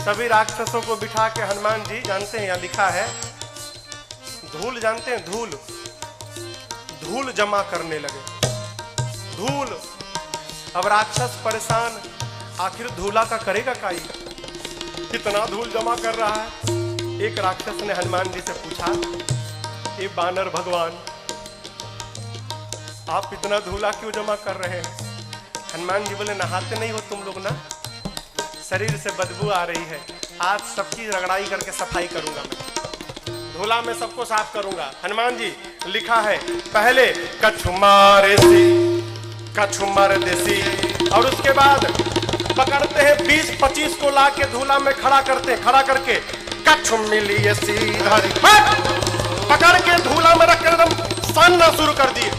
सभी राक्षसों को बिठा के हनुमान जी, जानते हैं यहाँ लिखा है, धूल जानते हैं, धूल जमा करने लगे। धूल, अब राक्षस परेशान, आखिर धूला का करेगा काई, कितना धूल जमा कर रहा है। एक राक्षस ने हनुमान जी से पूछा, ये बानर भगवान आप इतना धूला क्यों जमा कर रहे हैं। हनुमान जी बोले नहाते नहीं हो तुम लोग ना, शरीर से बदबू आ रही है, आज सबकी रगड़ाई करके सफाई करूंगा मैं, धूला में सबको साफ करूंगा। हनुमान जी लिखा है पहले कछु मार देसी, और उसके बाद पकड़ते हैं 20-25 को ला के धूला में खड़ा करके कछु मिली पकड़ के धूला में रख एकदम सानना शुरू कर दिए।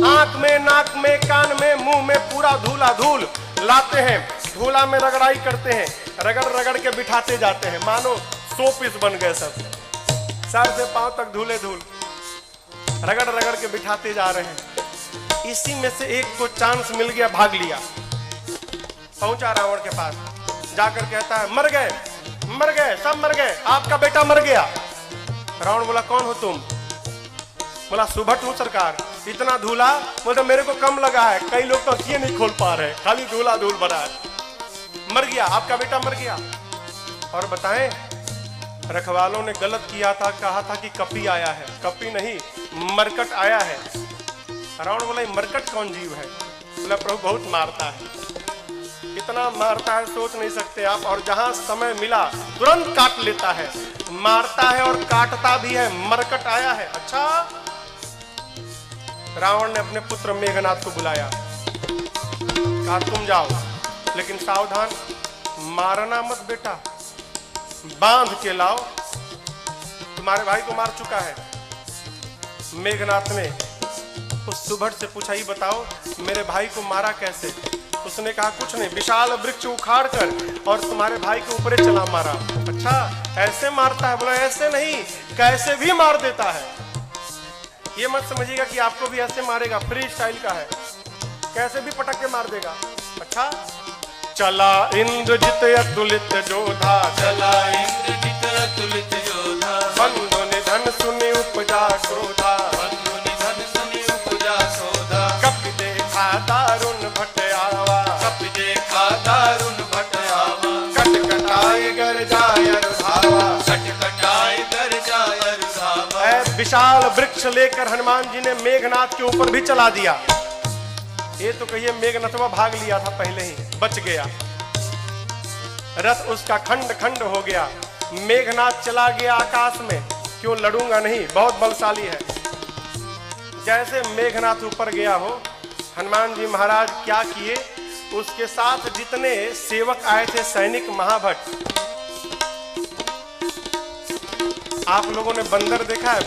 आंख में, नाक में, कान में, मुंह में पूरा धूल लाते हैं, धूला में रगड़ाई करते हैं, रगड़ के बिठाते जाते हैं, मानो 100 पीस बन गए सब, सर से पांव तक धूल, रगड़ के बिठाते जा रहे हैं। इसी में से एक को चांस मिल गया, भाग लिया, पहुंचा रावण के पास, जाकर कहता है मर गए, सब मर गए, आपका बेटा मर गया। रावण बोला कौन हो तुम। बोला सुभट हूं सरकार। इतना धूला, बोलते मेरे को कम लगा है, कई लोग तो अखियां नहीं खोल पा रहे, खाली धूल भरा है। मर गया, आपका बेटा मर गया। और बताएं, रखवालों ने गलत किया था, कहा था कि कपी आया है, कपी नहीं मरकट आया है। रावण बोला मरकट कौन जीव है। बोला प्रभु बहुत मारता है, इतना मारता है सोच नहीं सकते आप, और जहां समय मिला तुरंत काट लेता है, मारता है और काटता भी है, मरकट आया है। अच्छा, रावण ने अपने पुत्र मेघनाथ को बुलाया, कहा तुम जाओ, लेकिन सावधान, मारना मत बेटा, बांध के लाओ, तुम्हारे भाई को मार चुका है। मेघनाथ ने उस सुभट से पूछा, ये बताओ मेरे भाई को मारा कैसे। उसने कहा कुछ नहीं, विशाल वृक्ष उखाड़ कर और तुम्हारे भाई के ऊपर चला मारा। अच्छा, ऐसे मारता है। बोला ऐसे नहीं, कैसे भी मार देता है। ये मत समझिएगा कि आपको भी ऐसे मारेगा, फ्री स्टाइल का है, कैसे भी पटक के मार देगा। अच्छा, चला इंद्रजित अतुलित जोधा, चला इंद्रजित अतुलित जोधा, बंधु निधन सुनि उपजा क्रोधा, बंधु निधन सुनि उपजा क्रोधा, कपि देखा दारुण भट आवा, कपि देखा दारुण भट आवा, कटकटाई गरजाय रुधावा, कटकटाई गरजाय रुधावा। विशाल वृक्ष लेकर हनुमान जी ने मेघनाथ के ऊपर भी चला दिया। ये तो कहिए मेघनाथवा भाग लिया था पहले ही, बच गया। रथ उसका खंड खंड हो गया। मेघनाथ चला गया आकाश में, क्यों लड़ूंगा नहीं, बहुत बलशाली है। जैसे मेघनाथ ऊपर गया हो, हनुमान जी महाराज क्या किए, उसके साथ जितने सेवक आए थे, सैनिक महाभट। आप लोगों ने बंदर देखा है,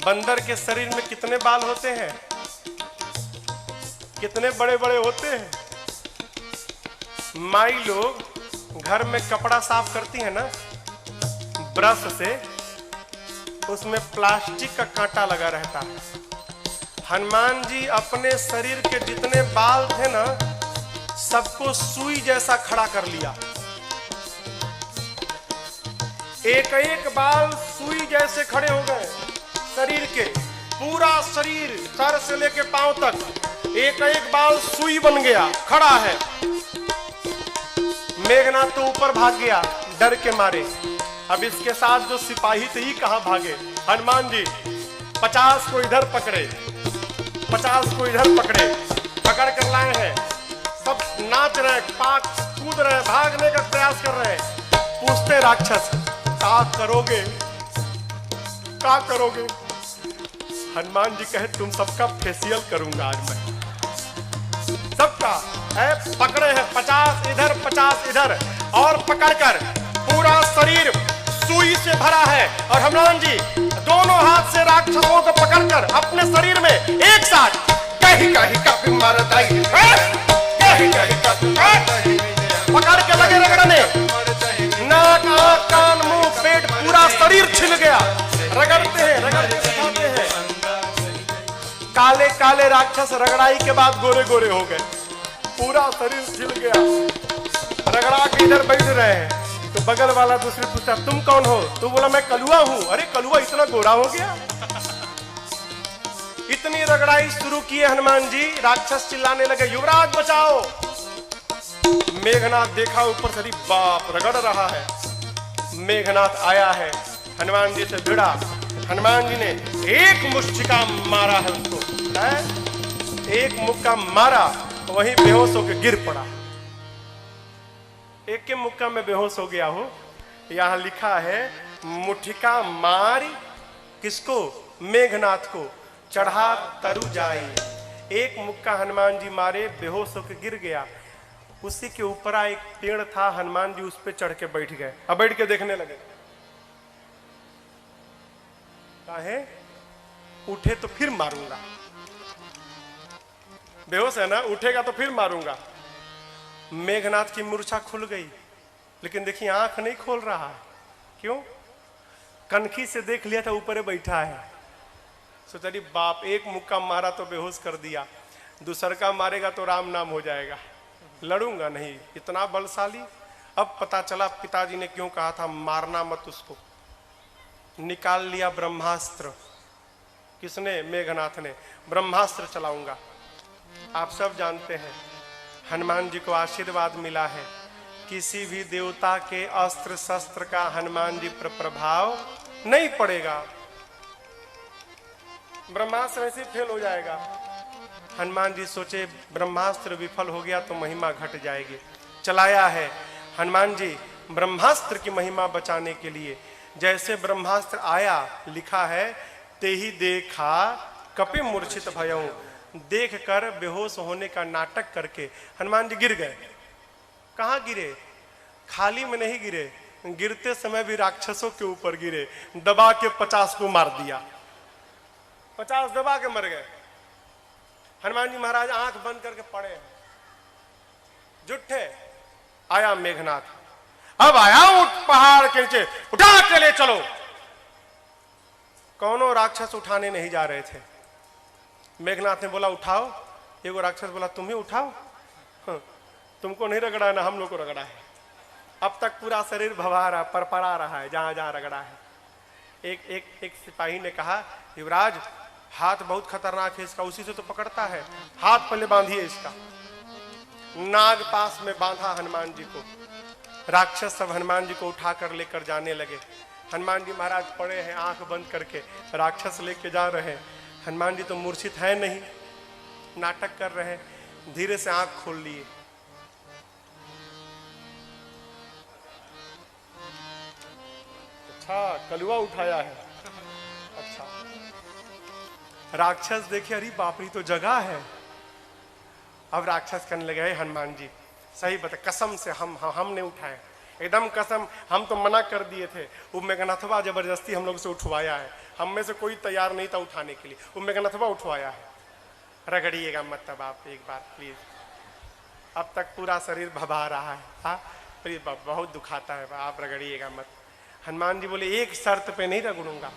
बंदर के शरीर में कितने बाल होते हैं, कितने बड़े बड़े होते हैं। माई लोग घर में कपड़ा साफ करती है ना ब्रश से, उसमें प्लास्टिक का कांटा लगा रहता है। हनुमान जी अपने शरीर के जितने बाल थे ना, सबको सुई जैसा खड़ा कर लिया। एक एक बाल सुई जैसे खड़े हो गए शरीर के, पूरा शरीर सर से लेके पांव तक एक एक बाल सुई बन गया, खड़ा है। मेघनाथ तो ऊपर भाग गया डर के मारे। अब इसके साथ जो सिपाही थे ही कहां भागे। हनुमान जी 50 को इधर पकड़े, 50 को इधर पकड़े, पकड़ कर लाए हैं। सब नाच रहे, पाक कूद रहे, भागने का प्रयास कर रहे हैं। पूछते राक्षस, क्या करोगे, क्या करोगे? हनुमान जी कहे, तुम सबका फेशियल करूंगा आज मैं, सबका। पकड़े हैं 50 इधर 50 इधर, और पकड़कर पूरा शरीर सुई से भरा है। और हनुमान जी दोनों हाथ से राक्षसों को पकड़कर अपने शरीर में एक साथ कहीं कहीं का मर दई, कहीं कहीं का पकड़ के लगे रगड़ने। नाक आंख कान मुंह पेट पूरा शरीर छिल गया। रगड़ते हैं, रगड़ते दिखाते हैं। काले काले राक्षस रगड़ाई के बाद गोरे गोरे हो गए, पूरा शरीर छिल गया। रगड़ा के इधर बैठ रहे हैं तो बगल वाला दूसरे पूछता, तुम कौन हो? तो बोला, मैं कलुआ हूं। अरे कलुआ इतना गोरा हो गया? इतनी रगड़ाई शुरू किए हनुमान जी, राक्षस चिल्लाने लगे, युवराज बचाओ। मेघनाथ देखा ऊपर से, बाप रगड़ रहा है। मेघनाथ आया है, हनुमान जी से भिड़ा। हनुमान जी ने एक मुष्टिका मारा है उसको, एक मुक्का मारा, वहीं बेहोश होकर गिर पड़ा। एक के मुक्का में बेहोश हो गया हो। यहां लिखा है, मुठिका मारी किसको? मेघनाथ को, चढ़ा तरु जाए। एक मुक्का हनुमान जी मारे, बेहोश होकर गिर गया। उसी के ऊपर एक पेड़ था, हनुमान जी उस पे चढ़ के बैठ गए। अब बैठ के देखने लगे, काहे? उठे तो फिर मारूंगा, बेहोश है ना, उठेगा तो फिर मारूंगा। मेघनाथ की मूर्छा खुल गई, लेकिन देखिए आंख नहीं खोल रहा है। क्यों? कनखी से देख लिया था ऊपर बैठा है। सोचा, बाप एक मुक्का मारा तो बेहोश कर दिया, दूसर का मारेगा तो राम नाम हो जाएगा, लड़ूंगा नहीं, इतना बलशाली। अब पता चला पिताजी ने क्यों कहा था मारना मत उसको। निकाल लिया ब्रह्मास्त्र। किसने? मेघनाथ ने। ब्रह्मास्त्र चलाऊंगा। आप सब जानते हैं हनुमान जी को आशीर्वाद मिला है, किसी भी देवता के अस्त्र शस्त्र का हनुमान जी पर प्रभाव नहीं पड़ेगा, ब्रह्मास्त्र ऐसे फेल हो जाएगा। हनुमान जी सोचे ब्रह्मास्त्र विफल हो गया तो महिमा घट जाएगी। चलाया है हनुमान जी ब्रह्मास्त्र की महिमा बचाने के लिए। जैसे ब्रह्मास्त्र आया, लिखा है, ते ही देखा कपि मूर्छित भयऊ। देख कर बेहोश होने का नाटक करके हनुमान जी गिर गए। कहां गिरे? खाली में नहीं गिरे, गिरते समय भी राक्षसों के ऊपर गिरे। दबा के 50 को मार दिया, 50 दबा के मर गए। हनुमान जी महाराज आंख बंद करके पड़े हैं, जुट्ठे। आया मेघनाथ, अब आया उठ पहाड़ के नीचे, उठा के ले चलो। कौनों राक्षस उठाने नहीं जा रहे थे। मेघनाथ ने बोला उठाओ। एगो राक्षस बोला, तुम ही उठाओ, तुमको नहीं रगड़ा ना, हम लोग को रगड़ा है। अब तक पूरा शरीर भवा रहा, परपरा रहा है जहां जहां रगड़ा है। एक सिपाही ने कहा, युवराज हाथ बहुत खतरनाक है इसका, उसी से तो पकड़ता है, हाथ पहले बांधिए इसका। नाग पास में बांधा हनुमान जी को। राक्षस सब हनुमान जी को उठाकर लेकर जाने लगे। हनुमान जी महाराज पड़े हैं आंख बंद करके, राक्षस लेके जा रहे हैं। हनुमान जी तो मूर्छित है नहीं, नाटक कर रहे हैं। धीरे से आंख खोल लिए। अच्छा, कलुआ उठाया है। अच्छा, राक्षस देखे, अरे बाप रे तो जगह है। अब राक्षस कहने लगे, हनुमान जी सही बता, कसम से हमने उठाए, एकदम कसम, हम तो मना कर दिए थे। वो मेघनाथवा जबरदस्ती हम लोग से उठवाया है, हम में से कोई तैयार नहीं था उठाने के लिए, वो मेघनाथवा उठवाया है। रगड़िएगा मत तब आप एक बार प्लीज। अब तक पूरा शरीर भभा रहा है। हाँ, बहुत दुखाता है, आप रगड़िएगा मत। हनुमान जी बोले, एक शर्त पे नहीं रगड़ूंगा।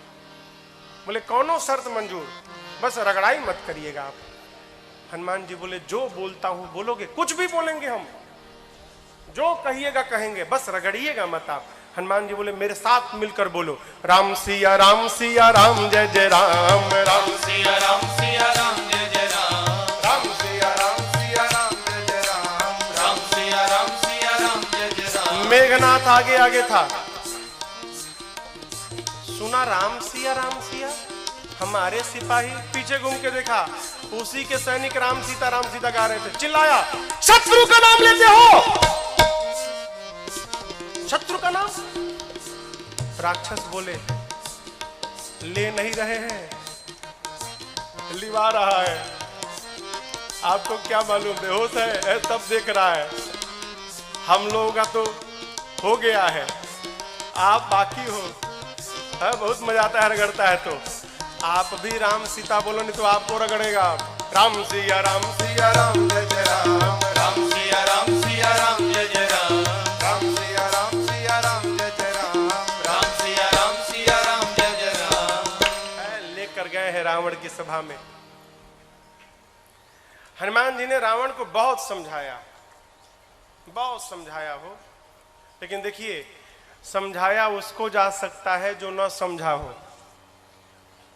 बोले, कौनो शर्त मंजूर, बस रगड़ाई मत करिएगा आप। हनुमान जी बोले, जो बोलता हूं बोलोगे? कुछ भी बोलेंगे हम, जो कहिएगा कहेंगे, बस रगड़िएगा मत आप। हनुमान जी बोले मेरे साथ मिलकर बोलो, राम सिया राम सिया राम जय जय राम, राम सिया राम सिया राम जय जय राम, राम सिया राम सिया राम जय जय राम, राम सिया राम सिया राम जय जय राम। मेघनाथ आगे आगे था, सुना राम सिया हमारे सिपाही, पीछे घूम के देखा उसी के सैनिक राम सीता गा रहे थे। चिल्लाया शत्रु का नाम लेते हो, शत्रु का नाम। राक्षस बोले ले नहीं रहे हैं, लिवा रहा है, आपको क्या मालूम, बेहोश है तब देख रहा है, हम लोगों का तो हो गया है, आप बाकी हो। बहुत मजा आता है रगड़ता है, तो आप भी राम सीता बोलो नहीं तो आपको रगड़ेगा। राम सिया राम जय जय राम, राम सिया राम जय जय राम, राम सिया राम जय जय राम, राम सिया राम जय जय राम। लेकर गए हैं रावण की सभा में। हनुमान जी ने रावण को बहुत समझाया हो, लेकिन देखिए समझाया उसको जा सकता है जो न समझा हो।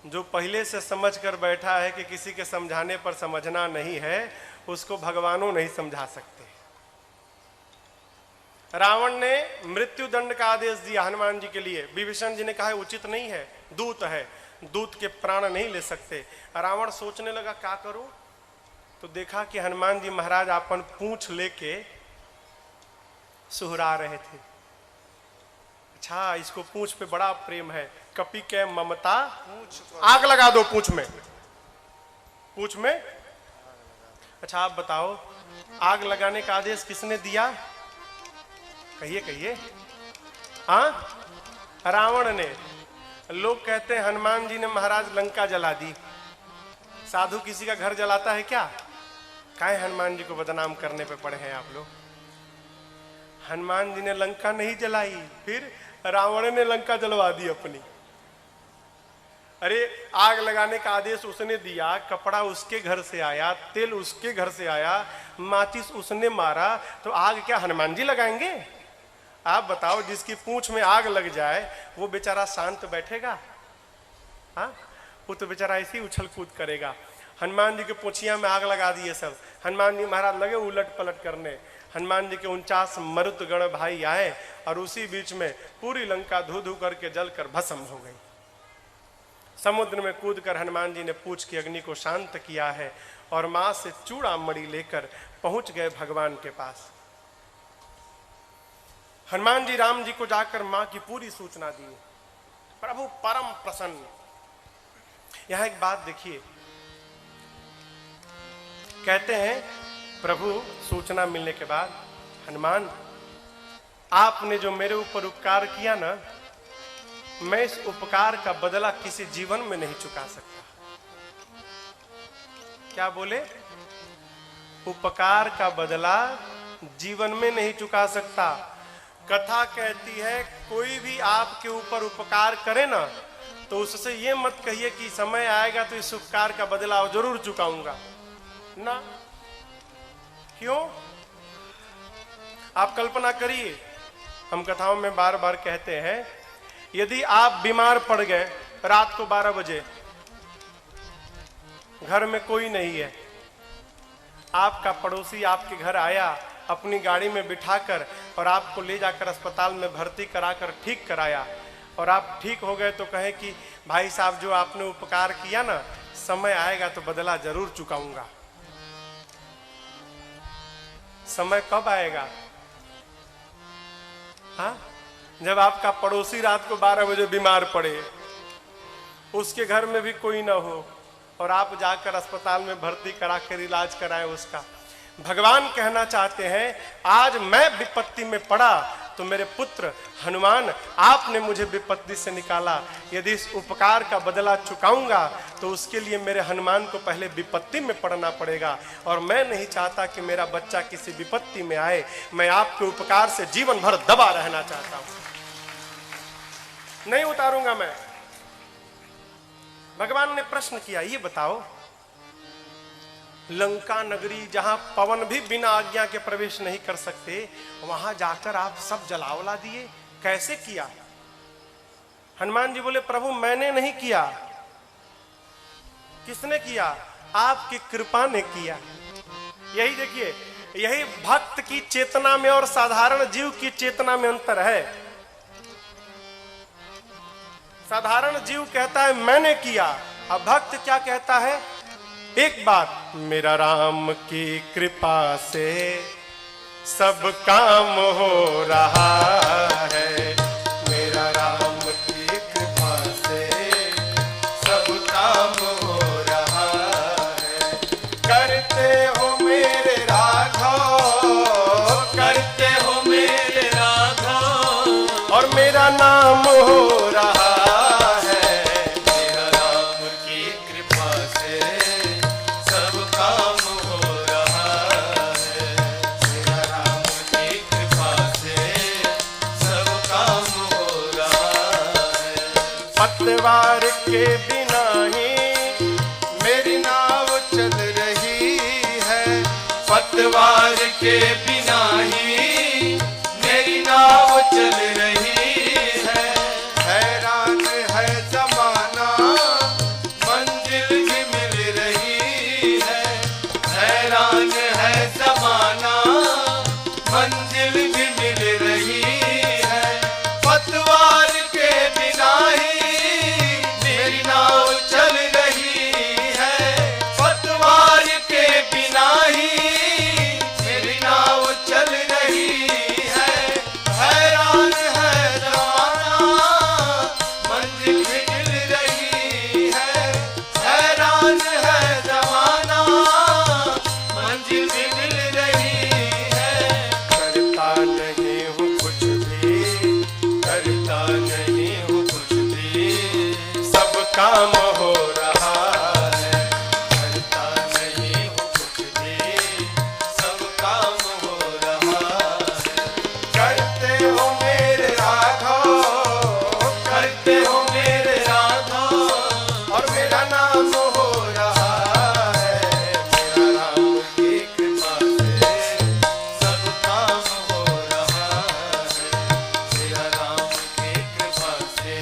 जो पहले से समझ कर बैठा है कि किसी के समझाने पर समझना नहीं है, उसको भगवानों नहीं समझा सकते। रावण ने मृत्यु दंड का आदेश दिया हनुमान जी के लिए। विभीषण जी ने कहा उचित नहीं है, दूत है, दूत के प्राण नहीं ले सकते। रावण सोचने लगा क्या करूं, तो देखा कि हनुमान जी महाराज अपन पूंछ लेके सुहरा रहे थे। अच्छा, इसको पूंछ पे बड़ा प्रेम है, कपि के ममता, आग लगा दो पूंछ में। अच्छा आप बताओ, आग लगाने का आदेश किसने दिया? कहिए। हाँ, रावण ने। लोग कहते हैं हनुमान जी ने महाराज लंका जला दी। साधु किसी का घर जलाता है क्या? काहे हनुमान जी को बदनाम करने पे पड़े हैं आप लोग? हनुमान जी ने लंका नहीं जलाई, फिर रावण ने लंका जलवा दी अपनी। अरे आग लगाने का आदेश उसने दिया, कपड़ा उसके घर से आया, तेल उसके घर से आया, माचिस उसने मारा, तो आग क्या हनुमान जी लगाएंगे? आप बताओ, जिसकी पूंछ में आग लग जाए वो बेचारा शांत बैठेगा? हाँ, वो तो बेचारा ऐसे ही उछल कूद करेगा। हनुमान जी के पूंछिया में आग लगा दिए सब। हनुमान जी महाराज लगे उलट पलट करने। हनुमान जी के 49 मरुतगण भाई आए और उसी बीच में पूरी लंका धू धू करके जलकर भस्म हो गई। समुद्र में कूदकर हनुमान जी ने पूंछ की अग्नि को शांत किया है और मां से चूड़ामणि लेकर पहुंच गए भगवान के पास। हनुमान जी राम जी को जाकर मां की पूरी सूचना दी। प्रभु परम प्रसन्न। यहां एक बात देखिए, कहते हैं प्रभु सूचना मिलने के बाद, हनुमान आपने जो मेरे ऊपर उपकार किया ना, मैं इस उपकार का बदला किसी जीवन में नहीं चुका सकता। क्या बोले? उपकार का बदला जीवन में नहीं चुका सकता। कथा कहती है कोई भी आपके ऊपर उपकार करे ना, तो उससे ये मत कहिए कि समय आएगा तो इस उपकार का बदला जरूर चुकाऊंगा ना। क्यों? आप कल्पना करिए, हम कथाओं में बार बार कहते हैं, यदि आप बीमार पड़ गए रात को 12 बजे, घर में कोई नहीं है, आपका पड़ोसी आपके घर आया, अपनी गाड़ी में बिठाकर और आपको ले जाकर अस्पताल में भर्ती कराकर ठीक कराया, और आप ठीक हो गए, तो कहें कि भाई साहब जो आपने उपकार किया ना, समय आएगा तो बदला जरूर चुकाऊंगा। समय कब आएगा? हाँ, जब आपका पड़ोसी रात को 12 बजे बीमार पड़े, उसके घर में भी कोई ना हो और आप जाकर अस्पताल में भर्ती करा कर इलाज कराएं उसका। भगवान कहना चाहते हैं, आज मैं विपत्ति में पड़ा तो मेरे पुत्र हनुमान आपने मुझे विपत्ति से निकाला। यदि इस उपकार का बदला चुकाऊंगा तो उसके लिए मेरे हनुमान को पहले विपत्ति में पड़ना पड़ेगा, और मैं नहीं चाहता कि मेरा बच्चा किसी विपत्ति में आए। मैं आपके उपकार से जीवन भर दबा रहना चाहता हूं, नहीं उतारूंगा मैं। भगवान ने प्रश्न किया, ये बताओ, लंका नगरी जहां पवन भी बिना आज्ञा के प्रवेश नहीं कर सकते, वहां जाकर आप सब जलावला दिए, कैसे किया? हनुमान जी बोले प्रभु मैंने नहीं किया। किसने किया? आपकी कृपा ने किया। यही देखिए, यही भक्त की चेतना में और साधारण जीव की चेतना में अंतर है। साधारण जीव कहता है मैंने किया, अब भक्त क्या कहता है? एक बात, मेरा राम की कृपा से सब काम हो रहा है। मेरा राम की कृपा से सब काम हो रहा है। करते हो मेरे राघव, करते हो मेरे राघव, और मेरा नाम हो रहा है। मेरा राम की कृपा से सब काम हो रहा है। मेरा राम की कृपा से सब काम हो रहा है। पतवार के बिना ही मेरी नाव चल रही है। पतवार के बिना ही मेरी नाव चल रही है। हैरान है जमाना, मंजिल भी मिल रही है। हैरान है जमाना, मंजिल भी मिल रही है। पतवार के बिना ही मेरी नाव चल रही है। पतवार के बिना ही मेरी नाव चल रही है। हैरान है जमाना, मंजिल भी मिल रही है। हैरान है जमाना, मंजिल भी मिल रही है। करता नहीं हूँ कुछ भी, करता नहीं हूँ कुछ भी, सब काम हो रहा है। करता नहीं हूँ कुछ भी, सब काम हो रहा है। करते हो मेरे राघव, करते हो मेरे राघव, और मेरा नाम हो रहा है। मेरा राम की कृपा से सब काम हो रहा है। मेरा राम की कृपा से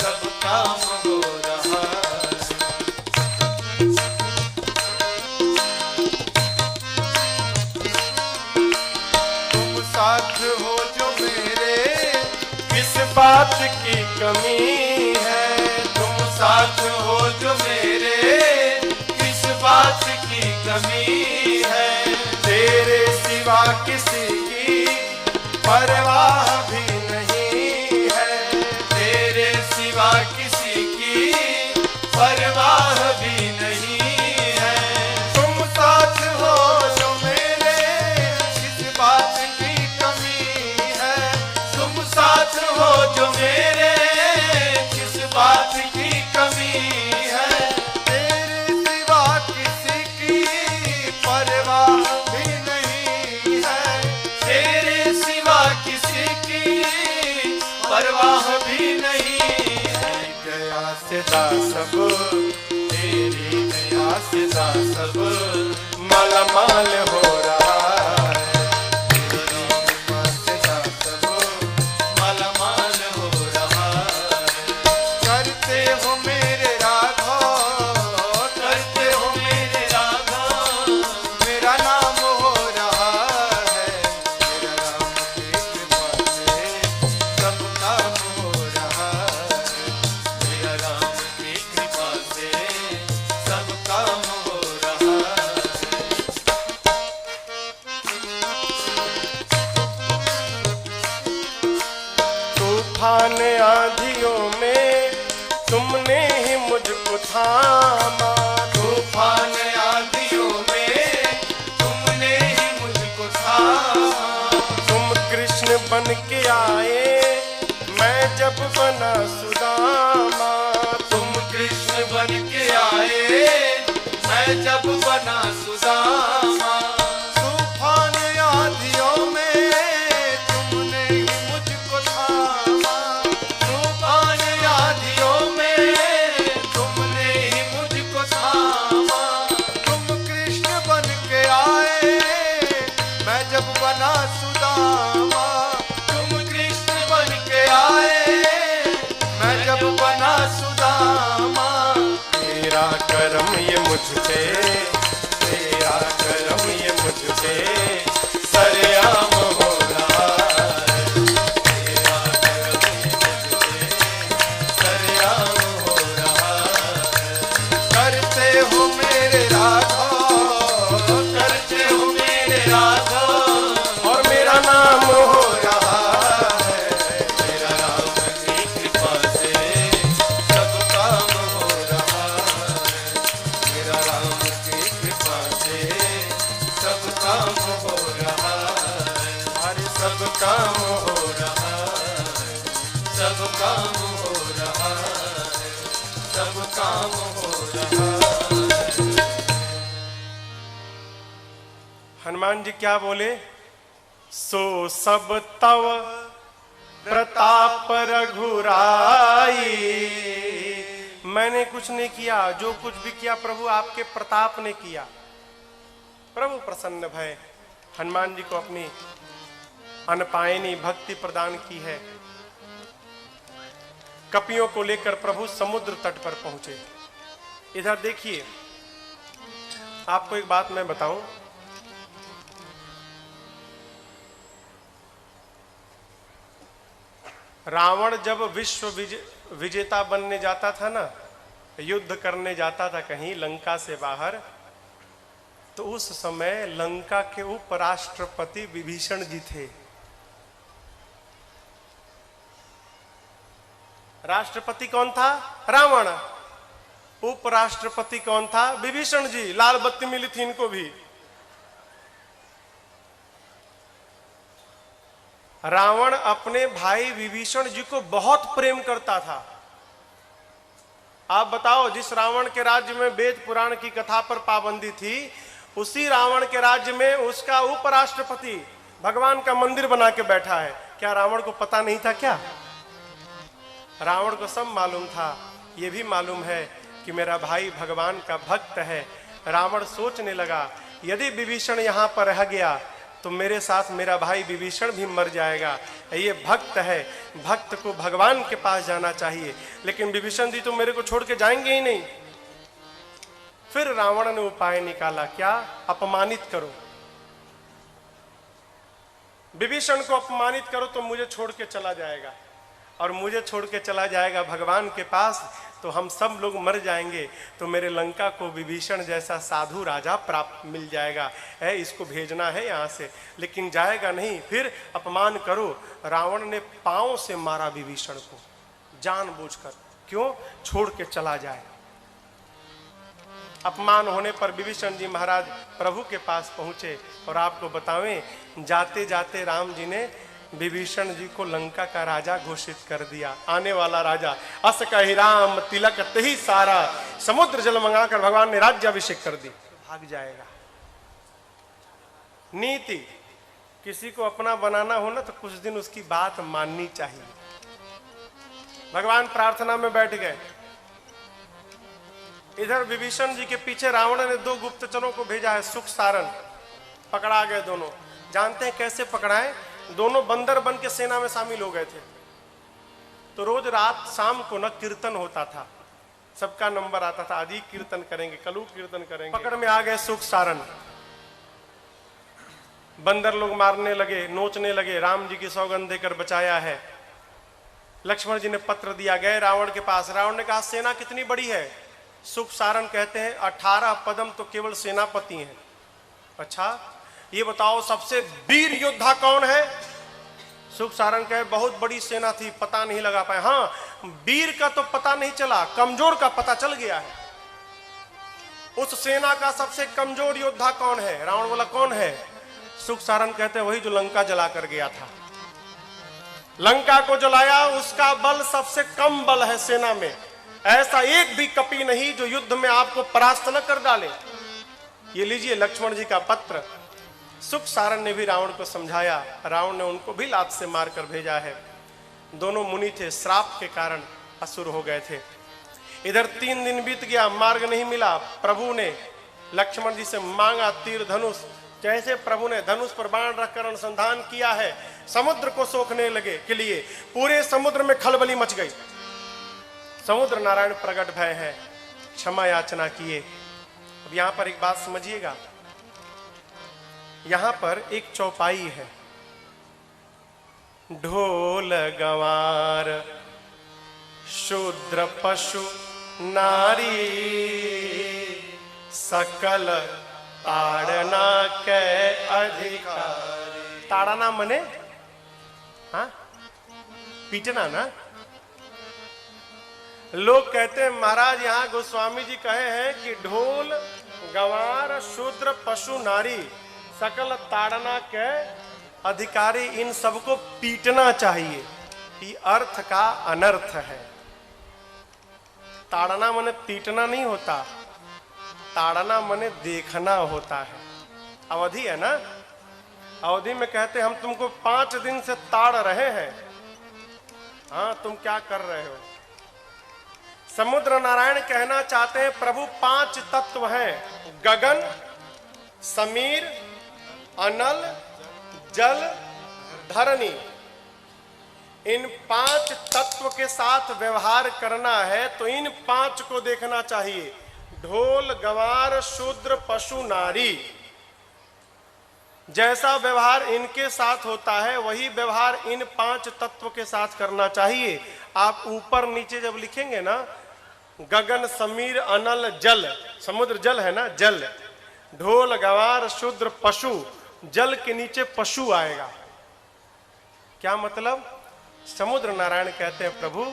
सब काम हो रहा है। तुम साथ हो जो मेरे, किस बात की कमी है? तुम साथ हो जो मेरे, किस बात की कमी है? तेरे सिवा किसी की परवाह भी नहीं है। तेरे सिवा किसी की परवाह भी नहीं है। तुम साथ हो जो मेरे, किस बात की कमी है? तुम साथ हो जो मेरे, किस बात की कमी है? तेरे सिवा किसी की परवाह भी नहीं है। तेरे सिवा किसी की परवाह भी नहीं है। गया सिदा सब, तेरी दया से सब मालामाल हो रहा है। सिदा सब मालामाल हो रहा है। करते हो मेरे राघव, करते हो मेरे राघव, मेरा नाम हो रहा है। मेरा राम की कृपा से सब काम हो रहा है। मेरा राम की कृपा से सब काम हो रहा है। तूफान आंधियों में तुमने ही मुझको थामा। तूफान आंधियों में तुमने ही मुझको थामा। तुम कृष्ण बन के आए, मैं जब बना सुदामा। तुम कृष्ण बन के आए, मैं जब बना सुदामा। तूफान आंधियों में तुमने ही मुझको थामा। तूफान आंधियों में तुमने ही मुझको थामा। तुम कृष्ण बन के आए, मैं जब बना सुदामा। तुम कृष्ण ये मुझ पे, तेरा करम ये मुझ पे सरेआम हो रहा है। तेरा करम ये मुझ पे सरेआम हो रहा है। करते हो मेरे राधा, करते हो मेरे राधा, और मेरा नाम हो रहा है। मेरा राम की कृपा से सब काम हो रहा है। मेरा राम की कृपा से सब काम हो रहा है। हर सब काम हो रहा है। सब काम हो रहा है। सब काम हो रहा है। हनुमान जी क्या बोले? सो सब तव प्रताप रघुराई। मैंने कुछ नहीं किया, जो कुछ भी किया प्रभु आपके प्रताप ने किया। प्रभु प्रसन्न भय हनुमान जी को अपनी अनपायनी भक्ति प्रदान की है। कपियों को लेकर प्रभु समुद्र तट पर पहुंचे। इधर देखिए, आपको एक बात मैं बताऊं, रावण जब विश्व विजेता बनने जाता था ना, युद्ध करने जाता था कहीं लंका से बाहर, तो उस समय लंका के उपराष्ट्रपति विभीषण जी थे। राष्ट्रपति कौन था? रावण। उपराष्ट्रपति कौन था? विभीषण जी। लाल बत्ती मिली थी इनको भी। रावण अपने भाई विभीषण जी को बहुत प्रेम करता था। आप बताओ, जिस रावण के राज्य में वेद पुराण की कथा पर पाबंदी थी, उसी रावण के राज्य में उसका उपराष्ट्रपति भगवान का मंदिर बना के बैठा है। क्या रावण को पता नहीं था क्या? रावण को सब मालूम था। यह भी मालूम है कि मेरा भाई भगवान का भक्त है। रावण सोचने लगा, यदि विभीषण यहां पर रह गया तो मेरे साथ मेरा भाई विभीषण भी मर जाएगा। ये भक्त है, भक्त को भगवान के पास जाना चाहिए, लेकिन विभीषण जी तो मेरे को छोड़ के जाएंगे ही नहीं। फिर रावण ने उपाय निकाला, क्या? अपमानित करो, विभीषण को अपमानित करो तो मुझे छोड़ के चला जाएगा, और मुझे छोड़ के चला जाएगा भगवान के पास तो हम सब लोग मर जाएंगे, तो मेरे लंका को विभीषण जैसा साधु राजा प्राप्त मिल जाएगा। है इसको भेजना है यहाँ से, लेकिन जाएगा नहीं। फिर अपमान करो। रावण ने पांव से मारा विभीषण को जानबूझकर। क्यों? छोड़ के चला जाए। अपमान होने पर विभीषण जी महाराज प्रभु के पास पहुंचे, और आपको बतावें, जाते जाते राम जी ने विभीषण जी को लंका का राजा घोषित कर दिया। आने वाला राजा। अस कहि राम तिलक तहि सारा, समुद्र जल मंगाकर भगवान ने राज्याभिषेक कर दी। भाग जाएगा। नीति, किसी को अपना बनाना हो ना तो कुछ दिन उसकी बात माननी चाहिए। भगवान प्रार्थना में बैठ गए। इधर विभीषण जी के पीछे रावण ने 2 गुप्तचरों को भेजा है, सुख सारण। पकड़ा गए दोनों। जानते हैं कैसे पकड़ाए? दोनों बंदर बन के सेना में शामिल हो गए थे। तो रोज रात शाम को न कीर्तन होता था, सबका नंबर आता था, आदि कीर्तन करेंगे, कलू कीर्तन करेंगे। पकड़ में आ गए सुख सारण। बंदर लोग मारने लगे, नोचने लगे। राम जी की सौगंध देकर बचाया है। लक्ष्मण जी ने पत्र दिया, गए रावण के पास। रावण ने कहा, सेना कितनी बड़ी है? सुख सारण कहते हैं 18 पदम तो केवल सेनापति हैं। अच्छा, ये बताओ सबसे वीर योद्धा कौन है? सुख सारण कहे, बहुत बड़ी सेना थी, पता नहीं लगा पाए। हाँ, वीर का तो पता नहीं चला, कमजोर का पता चल गया है। उस सेना का सबसे कमजोर योद्धा कौन है? रावण बोला, कौन है? सुख सारण कहते हैं, वही जो लंका जला कर गया था। लंका को जलाया, उसका बल सबसे कम बल है सेना में। ऐसा एक भी कपी नहीं जो युद्ध में आपको परास्त न कर डाले। ये लीजिए लक्ष्मण जी का पत्र। सुख सारण ने भी रावण को समझाया। रावण ने उनको भी लात से मारकर भेजा है। दोनों मुनि थे, श्राप के कारण असुर हो गए थे। इधर 3 दिन बीत गया, मार्ग नहीं मिला। प्रभु ने लक्ष्मण जी से मांगा तीर धनुष। जैसे प्रभु ने धनुष पर बाण रखकर अनुसंधान किया है, समुद्र को सोखने लगे के लिए पूरे समुद्र में खलबली मच गई। समुद्र नारायण प्रकट भय है, क्षमा याचना किए। अब यहां पर एक बात समझिएगा, यहां पर एक चौपाई है, ढोल गंवार शूद्र पशु नारी सकल ताड़ना के अधिकारी। ताड़ना मने हाँ पीटना ना। लोग कहते हैं महाराज यहाँ गोस्वामी जी कहे हैं कि ढोल गंवार शूद्र पशु नारी सकल ताड़ना के अधिकारी, इन सबको पीटना चाहिए। ये अर्थ का अनर्थ है। ताड़ना माने पीटना नहीं होता, ताड़ना माने देखना होता है। अवधि है ना, अवधि में कहते हम तुमको 5 दिन से ताड़ रहे हैं, हाँ तुम क्या कर रहे हो। समुद्र नारायण कहना चाहते हैं प्रभु 5 तत्व हैं, गगन समीर अनल जल धरणी। इन 5 तत्व के साथ व्यवहार करना है तो इन 5 को देखना चाहिए, ढोल गंवार शूद्र पशु नारी। जैसा व्यवहार इनके साथ होता है वही व्यवहार इन 5 तत्व के साथ करना चाहिए। आप ऊपर नीचे जब लिखेंगे ना, गगन समीर अनल जल, समुद्र जल है ना, जल, ढोल गंवार शूद्र पशु, जल के नीचे पशु आएगा। क्या मतलब? समुद्र नारायण कहते हैं प्रभु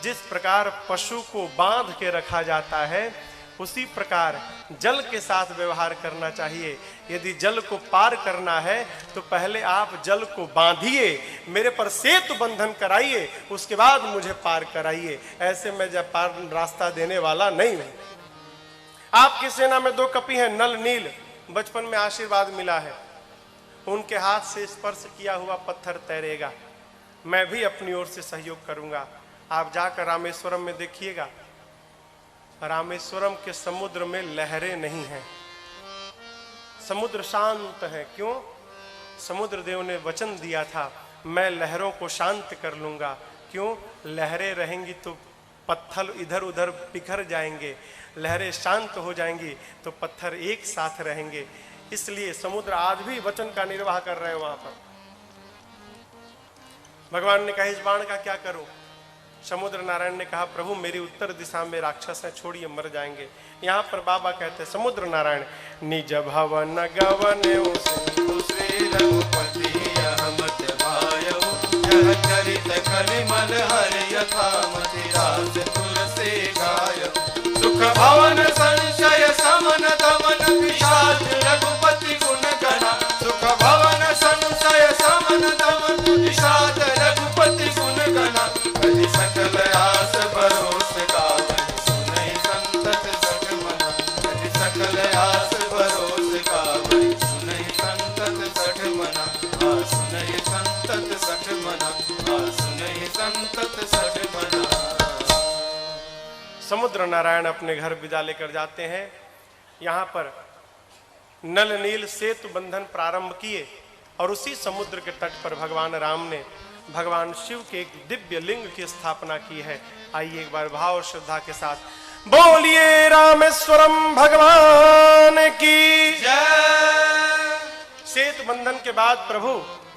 जिस प्रकार पशु को बांध के रखा जाता है उसी प्रकार जल के साथ व्यवहार करना चाहिए। यदि जल को पार करना है तो पहले आप जल को बांधिए, मेरे पर सेतु बंधन कराइए, उसके बाद मुझे पार कराइए। ऐसे मैं जब पार रास्ता देने वाला नहीं हूं। आपकी सेना में 2 कपि हैं, नल नील, बचपन में आशीर्वाद मिला है, उनके हाथ से स्पर्श किया हुआ पत्थर तैरेगा। मैं भी अपनी ओर से सहयोग करूंगा। आप जाकर रामेश्वरम में देखिएगा, रामेश्वरम के समुद्र में लहरें नहीं हैं, समुद्र शांत है। क्यों? समुद्र देव ने वचन दिया था मैं लहरों को शांत कर लूंगा। क्यों? लहरें रहेंगी तो पत्थर इधर उधर बिखर जाएंगे, लहरें शांत हो जाएंगी तो पत्थर एक साथ रहेंगे। इसलिए समुद्र आज भी वचन का निर्वाह कर रहे हैं वहां पर। भगवान ने कहा इस बाण का क्या करूं? समुद्र नारायण ने कहा प्रभु मेरी उत्तर दिशा में राक्षस है, छोड़िए मर जाएंगे। यहाँ पर बाबा कहते हैं समुद्र नारायण निज भवन गवन श्री रघुपति अहमत भायो यह चरित कलिमल हर यथामति रास तुलसी गाय सुख भवन संशय समन दमन पिशाच रघुपति गुण गणा सुख भवन संशय समन दमन पिशाच रघुपति गुण गणा कलि सकल आस भरोस गावै सुनहि संतत सठ मना कलि सकल आस भरोस गावै सुनहि संतत सठ मना सुनहि संतत सठ मना सुनहि संतत सठ मना। समुद्र नारायण अपने घर विदा लेकर जाते हैं। यहाँ पर नल नील सेतु बंधन प्रारंभ किए और उसी समुद्र के तट पर भगवान राम ने भगवान शिव के एक दिव्य लिंग की स्थापना की है। आइए एक बार भाव और श्रद्धा के साथ बोलिए रामेश्वरम भगवान की जय। सेतु बंधन के बाद प्रभु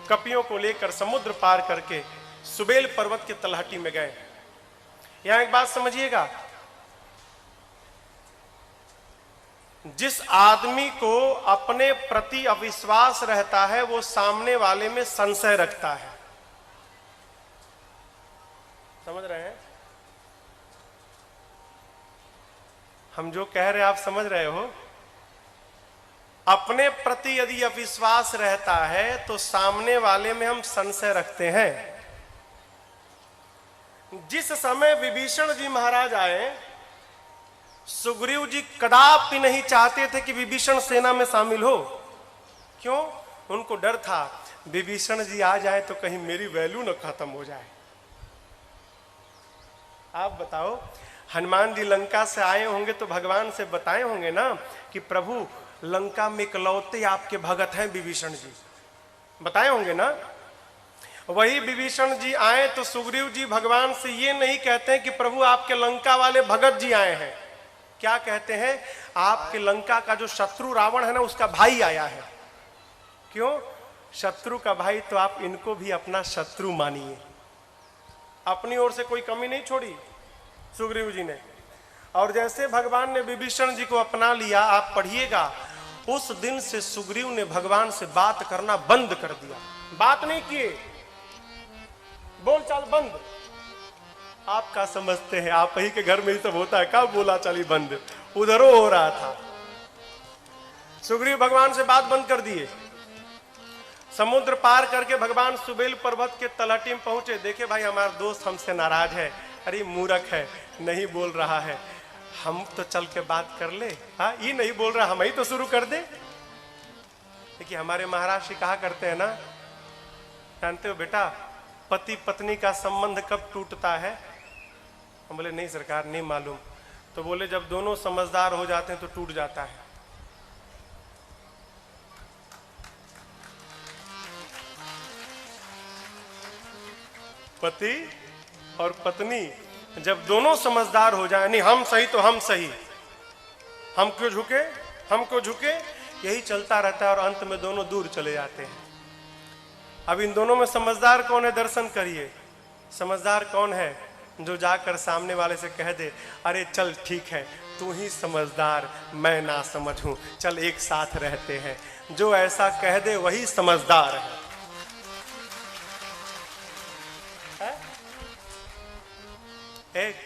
कपियों को लेकर समुद्र पार करके सुबेल पर्वत के तलहटी में गए। यहां एक बात समझिएगा, जिस आदमी को अपने प्रति अविश्वास रहता है वो सामने वाले में संशय रखता है। समझ रहे हैं? हम जो कह रहे हैं आप समझ रहे हो? अपने प्रति यदि अविश्वास रहता है तो सामने वाले में हम संशय रखते हैं। जिस समय विभीषण जी महाराज आए, सुग्रीव जी कदापि नहीं चाहते थे कि विभीषण सेना में शामिल हो। क्यों? उनको डर था विभीषण जी आ जाए तो कहीं मेरी वैल्यू न खत्म हो जाए। आप बताओ, हनुमान जी लंका से आए होंगे तो भगवान से बताए होंगे ना कि प्रभु लंका में इकलौते आपके भगत हैं विभीषण जी, बताए होंगे ना। वही विभीषण जी आए तो सुग्रीव जी भगवान से ये नहीं कहते हैं कि प्रभु आपके लंका वाले भगत जी आए हैं, क्या कहते हैं, आपके लंका का जो शत्रु रावण है ना, उसका भाई आया है। क्यों? शत्रु का भाई, तो आप इनको भी अपना शत्रु मानिए। अपनी ओर से कोई कमी नहीं छोड़ी सुग्रीव जी ने। और जैसे भगवान ने विभीषण जी को अपना लिया, आप पढ़िएगा, उस दिन से सुग्रीव ने भगवान से बात करना बंद कर दिया। बात नहीं किए, बोलचाल बंद। आप क्या समझते हैं, आप ही के घर में ही सब होता है, कब बोला चाली बंद? उधरों हो रहा था। सुग्रीव भगवान से बात बंद कर दिए। समुद्र पार करके भगवान सुबेल पर्वत के तलहटी में पहुंचे। देखे भाई हमारा दोस्त हमसे नाराज है, अरे मूर्ख है, नहीं बोल रहा है, हम तो चल के बात कर ले। हाँ, ये नहीं बोल रहा, हम ही तो शुरू कर दे। देखिए हमारे महाराज जी कहा करते हैं ना, जानते हो बेटा पति पत्नी का संबंध कब टूटता है? हम बोले नहीं सरकार, नहीं मालूम। तो बोले जब दोनों समझदार हो जाते हैं तो टूट जाता है। पति और पत्नी जब दोनों समझदार हो जाए, नहीं हम सही तो हम सही, हम क्यों झुके, हम क्यों झुके, यही चलता रहता है और अंत में दोनों दूर चले जाते हैं। अब इन दोनों में समझदार कौन है? दर्शन करिए। समझदार कौन है? जो जाकर सामने वाले से कह दे, अरे चल ठीक है, तू ही समझदार, मैं ना समझ हूं, चल एक साथ रहते हैं। जो ऐसा कह दे वही समझदार है।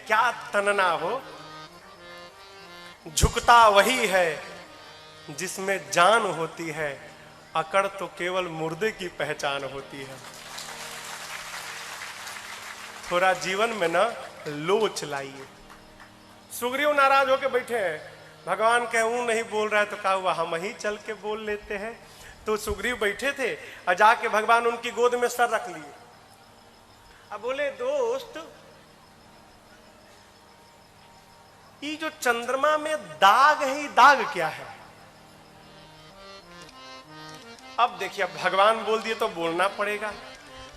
क्या तनना हो, झुकता वही है जिसमें जान होती है, अकड़ तो केवल मुर्दे की पहचान होती है। थोड़ा जीवन में ना लोच लाइए। सुग्रीव नाराज होके बैठे हैं, भगवान कहूं नहीं बोल रहा है, तो कहा हुआ हम ही चल के बोल लेते हैं। तो सुग्रीव बैठे थे और जाके भगवान उनकी गोद में सर रख लिए। अब बोले दोस्त, ये जो चंद्रमा में दाग है, ये दाग क्या है? अब देखिए, अब भगवान बोल दिए तो बोलना पड़ेगा।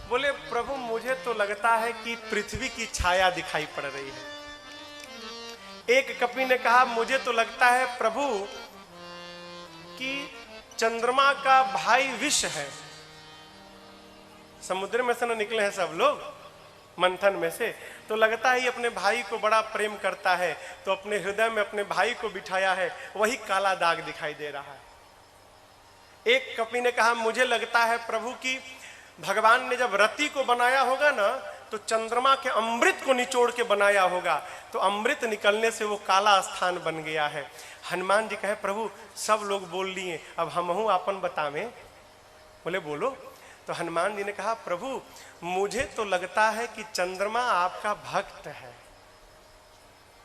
बोले प्रभु मुझे तो लगता है कि पृथ्वी की छाया दिखाई पड़ रही है। एक कपि ने कहा मुझे तो लगता है प्रभु कि चंद्रमा का भाई विष है। समुद्र में से न निकले हैं सब लोग, मंथन में से, तो लगता है ये अपने भाई को बड़ा प्रेम करता है, तो अपने हृदय में अपने भाई को बिठाया है, वही काला दाग दिखाई दे रहा है। एक कपि ने कहा मुझे लगता है प्रभु कि भगवान ने जब रति को बनाया होगा ना, तो चंद्रमा के अमृत को निचोड़ के बनाया होगा, तो अमृत निकलने से वो काला स्थान बन गया है। हनुमान जी कहे प्रभु सब लोग बोल लिए, अब हमहू अपन बतावें। बोले बोलो। तो हनुमान जी ने कहा प्रभु मुझे तो लगता है कि चंद्रमा आपका भक्त है,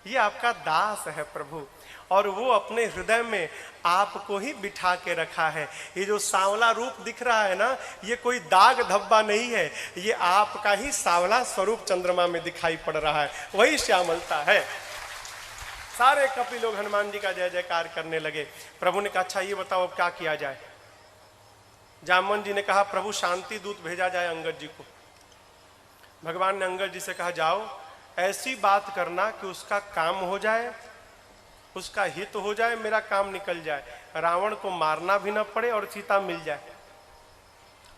ये आपका दास है प्रभु, और वो अपने हृदय में आपको ही बिठा के रखा है। ये जो सांवला रूप दिख रहा है ना, ये कोई दाग धब्बा नहीं है, ये आपका ही सांवला स्वरूप चंद्रमा में दिखाई पड़ रहा है, वही श्यामलता है। सारे कपि लोग हनुमान जी का जय जयकार करने लगे। प्रभु ने कहा अच्छा ये बताओ अब क्या किया जाए। जामवन जी ने कहा प्रभु शांति दूत भेजा जाए अंगद जी को। भगवान ने अंगद जी से कहा जाओ ऐसी बात करना कि उसका काम हो जाए, उसका हित हो जाए, मेरा काम निकल जाए, रावण को मारना भी ना पड़े और सीता मिल जाए।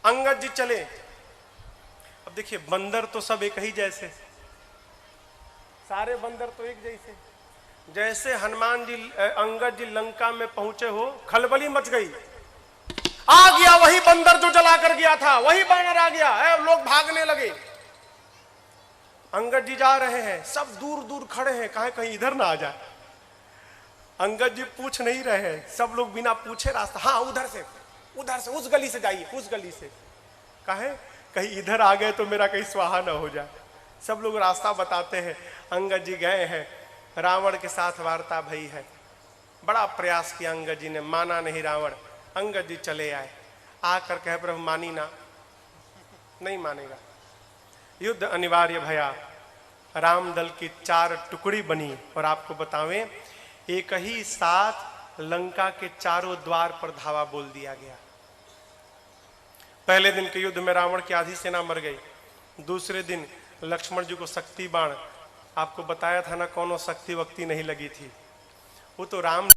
अंगद जी चले। अब देखिए बंदर तो सब एक ही जैसे, सारे बंदर तो एक जैसे। जैसे हनुमान जी अंगद जी लंका में पहुंचे हो, खलबली मच गई। आ गया वही बंदर जो जला कर गया था, वही बानर आ गया, लोग भागने लगे। अंगद जी जा रहे हैं, सब दूर दूर खड़े हैं, कहीं कहीं इधर ना आ जाए। अंगद जी पूछ नहीं रहे हैं, सब लोग बिना पूछे रास्ता, हाँ उधर से उस गली से जाइए, उस गली से। कहे कहीं इधर आ गए तो मेरा कहीं स्वाहा ना हो जाए। सब लोग रास्ता बताते हैं। अंगद जी गए हैं, रावण के साथ वार्ता भई है। बड़ा प्रयास किया अंगद जी ने, माना नहीं रावण। अंगद जी चले आए, आकर कहे प्रभु मानी ना, नहीं मानेगा। युद्ध अनिवार्य भया। राम दल की 4 टुकड़ी बनी, और आपको बतावें एक ही साथ लंका के चारों द्वार पर धावा बोल दिया गया। पहले दिन के युद्ध में रावण की आधी सेना मर गई। दूसरे दिन लक्ष्मण जी को शक्ति बाण, आपको बताया था ना, कोनो शक्ति वक्ति नहीं लगी थी। वो तो राम